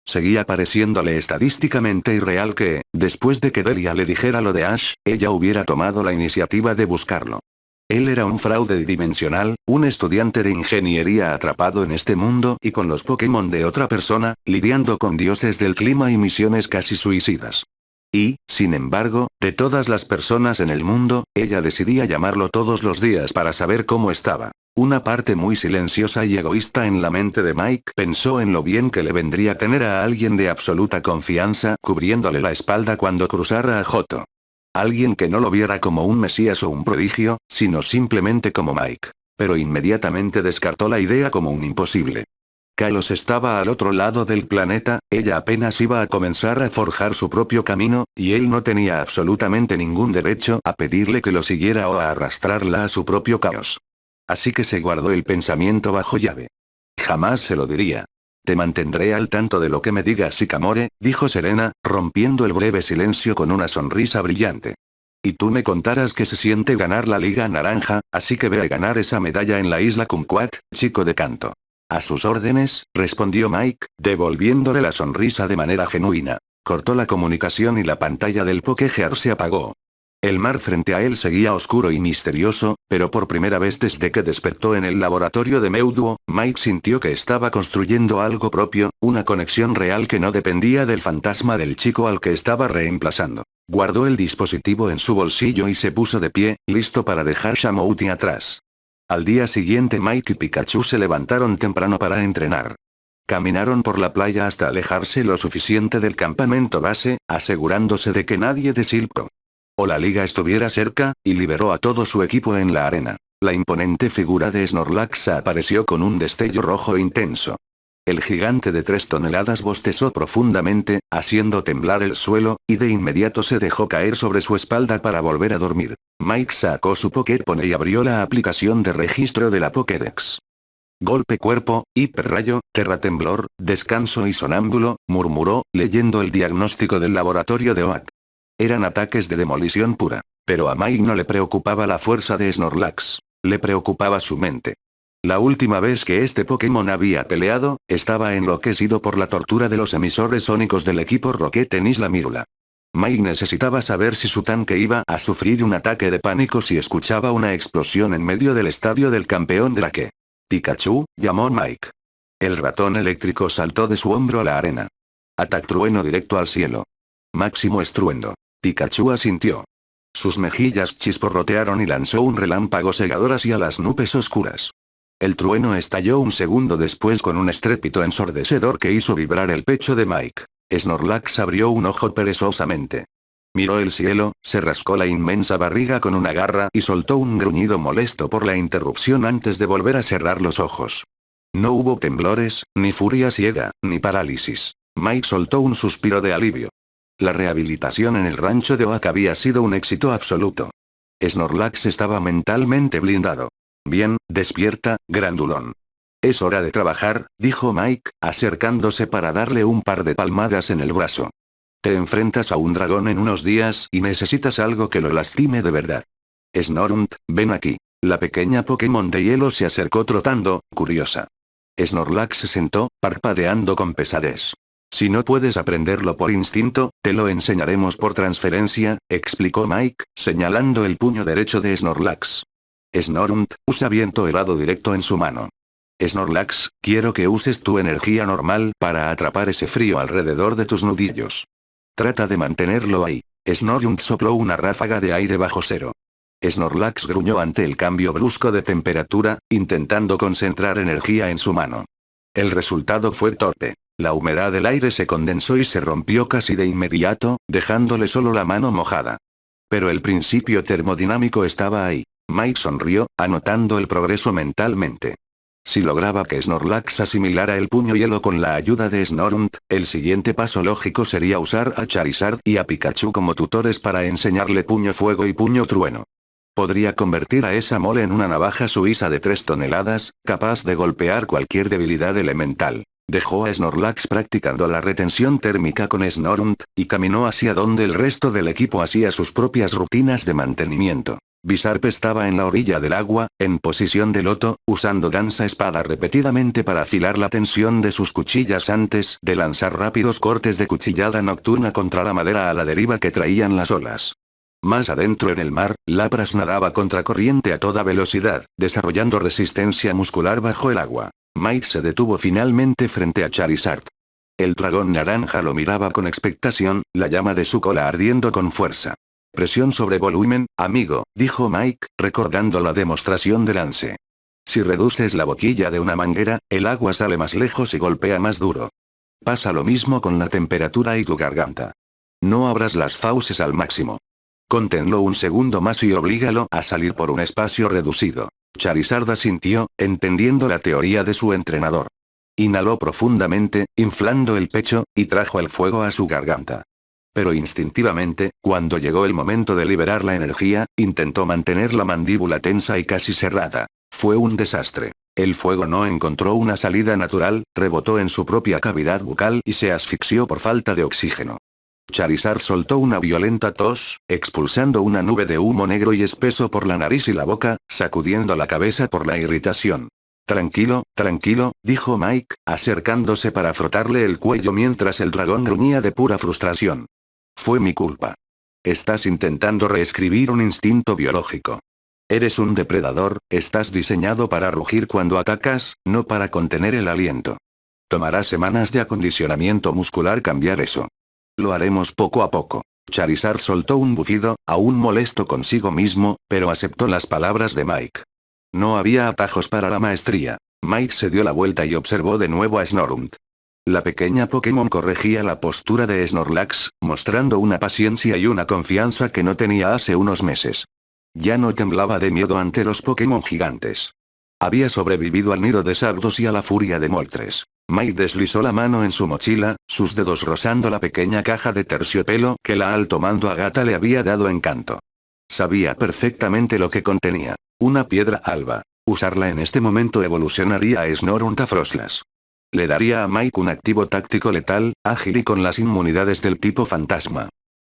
Seguía pareciéndole estadísticamente irreal que, después de que Delia le dijera lo de Ash, ella hubiera tomado la iniciativa de buscarlo. Él era un fraude dimensional, un estudiante de ingeniería atrapado en este mundo y con los Pokémon de otra persona, lidiando con dioses del clima y misiones casi suicidas. Y, sin embargo, de todas las personas en el mundo, ella decidía llamarlo todos los días para saber cómo estaba. Una parte muy silenciosa y egoísta en la mente de Mike pensó en lo bien que le vendría tener a alguien de absoluta confianza cubriéndole la espalda cuando cruzara a Johto. Alguien que no lo viera como un mesías o un prodigio, sino simplemente como Mike. Pero inmediatamente descartó la idea como un imposible. Kalos estaba al otro lado del planeta, ella apenas iba a comenzar a forjar su propio camino, y él no tenía absolutamente ningún derecho a pedirle que lo siguiera o a arrastrarla a su propio caos. Así que se guardó el pensamiento bajo llave. Jamás se lo diría. Te mantendré al tanto de lo que me digas, Sycamore, dijo Serena, rompiendo el breve silencio con una sonrisa brillante. Y tú me contarás que se siente ganar la Liga Naranja, así que ve a ganar esa medalla en la isla Kumquat, chico de canto. A sus órdenes, respondió Mike, devolviéndole la sonrisa de manera genuina. Cortó la comunicación y la pantalla del Pokégear se apagó. El mar frente a él seguía oscuro y misterioso, pero por primera vez desde que despertó en el laboratorio de Meuduo, Mike sintió que estaba construyendo algo propio, una conexión real que no dependía del fantasma del chico al que estaba reemplazando. Guardó el dispositivo en su bolsillo y se puso de pie, listo para dejar Shamouti atrás. Al día siguiente Mike y Pikachu se levantaron temprano para entrenar. Caminaron por la playa hasta alejarse lo suficiente del campamento base, asegurándose de que nadie de Silph o la liga estuviera cerca, y liberó a todo su equipo en la arena. La imponente figura de Snorlax apareció con un destello rojo intenso. El gigante de 3 toneladas bostezó profundamente, haciendo temblar el suelo, y de inmediato se dejó caer sobre su espalda para volver a dormir. Mike sacó su Poképone y abrió la aplicación de registro de la Pokédex. Golpe cuerpo, hiperrayo, terratemblor, descanso y sonámbulo, murmuró, leyendo el diagnóstico del laboratorio de Oak. Eran ataques de demolición pura. Pero a Mike no le preocupaba la fuerza de Snorlax. Le preocupaba su mente. La última vez que este Pokémon había peleado, estaba enloquecido por la tortura de los emisores sónicos del equipo Rocket en Isla Mírula. Mike necesitaba saber si su tanque iba a sufrir un ataque de pánico si escuchaba una explosión en medio del estadio del campeón de la que. Pikachu, llamó Mike. El ratón eléctrico saltó de su hombro a la arena. Ataque trueno directo al cielo. Máximo estruendo. Pikachu asintió. Sus mejillas chisporrotearon y lanzó un relámpago cegador hacia las nubes oscuras. El trueno estalló un segundo después con un estrépito ensordecedor que hizo vibrar el pecho de Mike. Snorlax abrió un ojo perezosamente. Miró el cielo, se rascó la inmensa barriga con una garra y soltó un gruñido molesto por la interrupción antes de volver a cerrar los ojos. No hubo temblores, ni furia ciega, ni parálisis. Mike soltó un suspiro de alivio. La rehabilitación en el rancho de Oak había sido un éxito absoluto. Snorlax estaba mentalmente blindado. Bien, despierta, grandulón. Es hora de trabajar, dijo Mike, acercándose para darle un par de palmadas en el brazo. Te enfrentas a un dragón en unos días y necesitas algo que lo lastime de verdad. Snorunt, ven aquí. La pequeña Pokémon de hielo se acercó trotando, curiosa. Snorlax se sentó, parpadeando con pesadez. Si no puedes aprenderlo por instinto, te lo enseñaremos por transferencia, explicó Mike, señalando el puño derecho de Snorlax. Snorunt, usa viento helado directo en su mano. Snorlax, quiero que uses tu energía normal para atrapar ese frío alrededor de tus nudillos. Trata de mantenerlo ahí. Snorunt sopló una ráfaga de aire bajo cero. Snorlax gruñó ante el cambio brusco de temperatura, intentando concentrar energía en su mano. El resultado fue torpe. La humedad del aire se condensó y se rompió casi de inmediato, dejándole solo la mano mojada. Pero el principio termodinámico estaba ahí. Mike sonrió, anotando el progreso mentalmente. Si lograba que Snorlax asimilara el puño hielo con la ayuda de Snorunt, el siguiente paso lógico sería usar a Charizard y a Pikachu como tutores para enseñarle puño fuego y puño trueno. Podría convertir a esa mole en una navaja suiza de 3 toneladas, capaz de golpear cualquier debilidad elemental. Dejó a Snorlax practicando la retención térmica con Snorunt, y caminó hacia donde el resto del equipo hacía sus propias rutinas de mantenimiento. Bizarp estaba en la orilla del agua, en posición de loto, usando danza espada repetidamente para afilar la tensión de sus cuchillas antes de lanzar rápidos cortes de cuchillada nocturna contra la madera a la deriva que traían las olas. Más adentro en el mar, Lapras nadaba contracorriente a toda velocidad, desarrollando resistencia muscular bajo el agua. Mike se detuvo finalmente frente a Charizard. El dragón naranja lo miraba con expectación, la llama de su cola ardiendo con fuerza. Presión sobre volumen, amigo, dijo Mike, recordando la demostración de lance. Si reduces la boquilla de una manguera, el agua sale más lejos y golpea más duro. Pasa lo mismo con la temperatura y tu garganta. No abras las fauces al máximo. Conténlo un segundo más y oblígalo a salir por un espacio reducido. Charizard asintió, entendiendo la teoría de su entrenador. Inhaló profundamente, inflando el pecho, y trajo el fuego a su garganta. Pero instintivamente, cuando llegó el momento de liberar la energía, intentó mantener la mandíbula tensa y casi cerrada. Fue un desastre. El fuego no encontró una salida natural, rebotó en su propia cavidad bucal y se asfixió por falta de oxígeno. Charizard soltó una violenta tos, expulsando una nube de humo negro y espeso por la nariz y la boca, sacudiendo la cabeza por la irritación. Tranquilo, tranquilo, dijo Mike, acercándose para frotarle el cuello mientras el dragón gruñía de pura frustración. Fue mi culpa. Estás intentando reescribir un instinto biológico. Eres un depredador, estás diseñado para rugir cuando atacas, no para contener el aliento. Tomará semanas de acondicionamiento muscular cambiar eso. Lo haremos poco a poco. Charizard soltó un bufido, aún molesto consigo mismo, pero aceptó las palabras de Mike. No había atajos para la maestría. Mike se dio la vuelta y observó de nuevo a Snorunt. La pequeña Pokémon corregía la postura de Snorlax, mostrando una paciencia y una confianza que no tenía hace unos meses. Ya no temblaba de miedo ante los Pokémon gigantes. Había sobrevivido al nido de Zapdos y a la furia de Moltres. Mike deslizó la mano en su mochila, sus dedos rozando la pequeña caja de terciopelo que la alto mando Agata le había dado encanto. Sabía perfectamente lo que contenía. Una piedra alba. Usarla en este momento evolucionaría a Snorunt a Frostlass. Le daría a Mike un activo táctico letal, ágil y con las inmunidades del tipo fantasma.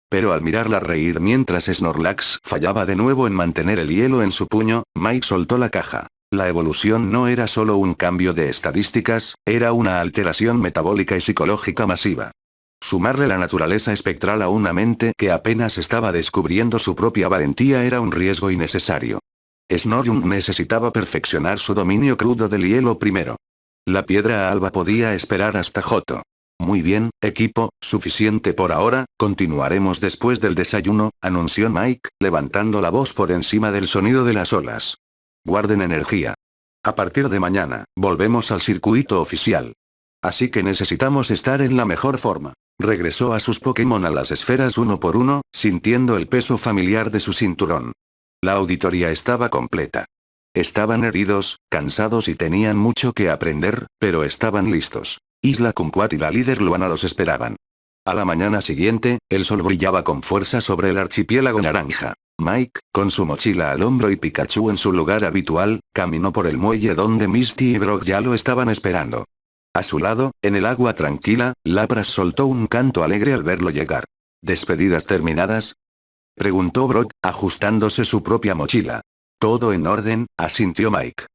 Pero al mirarla reír mientras Snorlax fallaba de nuevo en mantener el hielo en su puño, Mike soltó la caja. La evolución no era solo un cambio de estadísticas, era una alteración metabólica y psicológica masiva. Sumarle la naturaleza espectral a una mente que apenas estaba descubriendo su propia valentía era un riesgo innecesario. Snorunt necesitaba perfeccionar su dominio crudo del hielo primero. La piedra alba podía esperar hasta Johto. Muy bien, equipo, suficiente por ahora, continuaremos después del desayuno, anunció Mike, levantando la voz por encima del sonido de las olas. Guarden energía. A partir de mañana, volvemos al circuito oficial. Así que necesitamos estar en la mejor forma. Regresó a sus Pokémon a las esferas uno por uno, sintiendo el peso familiar de su cinturón. La auditoría estaba completa. Estaban heridos, cansados y tenían mucho que aprender, pero estaban listos. Isla Kumquat y la líder Luana los esperaban. A la mañana siguiente, el sol brillaba con fuerza sobre el archipiélago naranja. Mike, con su mochila al hombro y Pikachu en su lugar habitual, caminó por el muelle donde Misty y Brock ya lo estaban esperando. A su lado, en el agua tranquila, Lapras soltó un canto alegre al verlo llegar. ¿Despedidas terminadas?, preguntó Brock, ajustándose su propia mochila. Todo en orden, asintió Mike.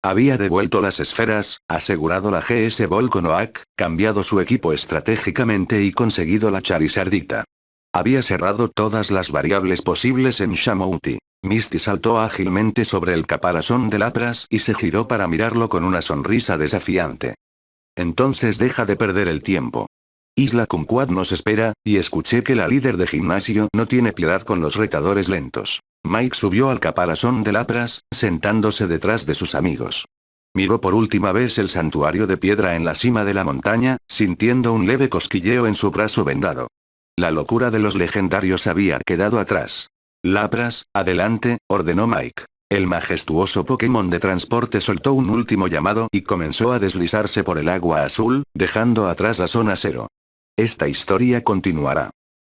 Había devuelto las esferas, asegurado la GS Volconoak, cambiado su equipo estratégicamente y conseguido la Charizardita. Había cerrado todas las variables posibles en Shamouti. Misty saltó ágilmente sobre el caparazón de Lapras y se giró para mirarlo con una sonrisa desafiante. Entonces deja de perder el tiempo. Isla Kumquat nos espera, y escuché que la líder de gimnasio no tiene piedad con los retadores lentos. Mike subió al caparazón de Lapras, sentándose detrás de sus amigos. Miró por última vez el santuario de piedra en la cima de la montaña, sintiendo un leve cosquilleo en su brazo vendado. La locura de los legendarios había quedado atrás. Lapras, adelante, ordenó Mike. El majestuoso Pokémon de transporte soltó un último llamado y comenzó a deslizarse por el agua azul, dejando atrás la zona cero. Esta historia continuará.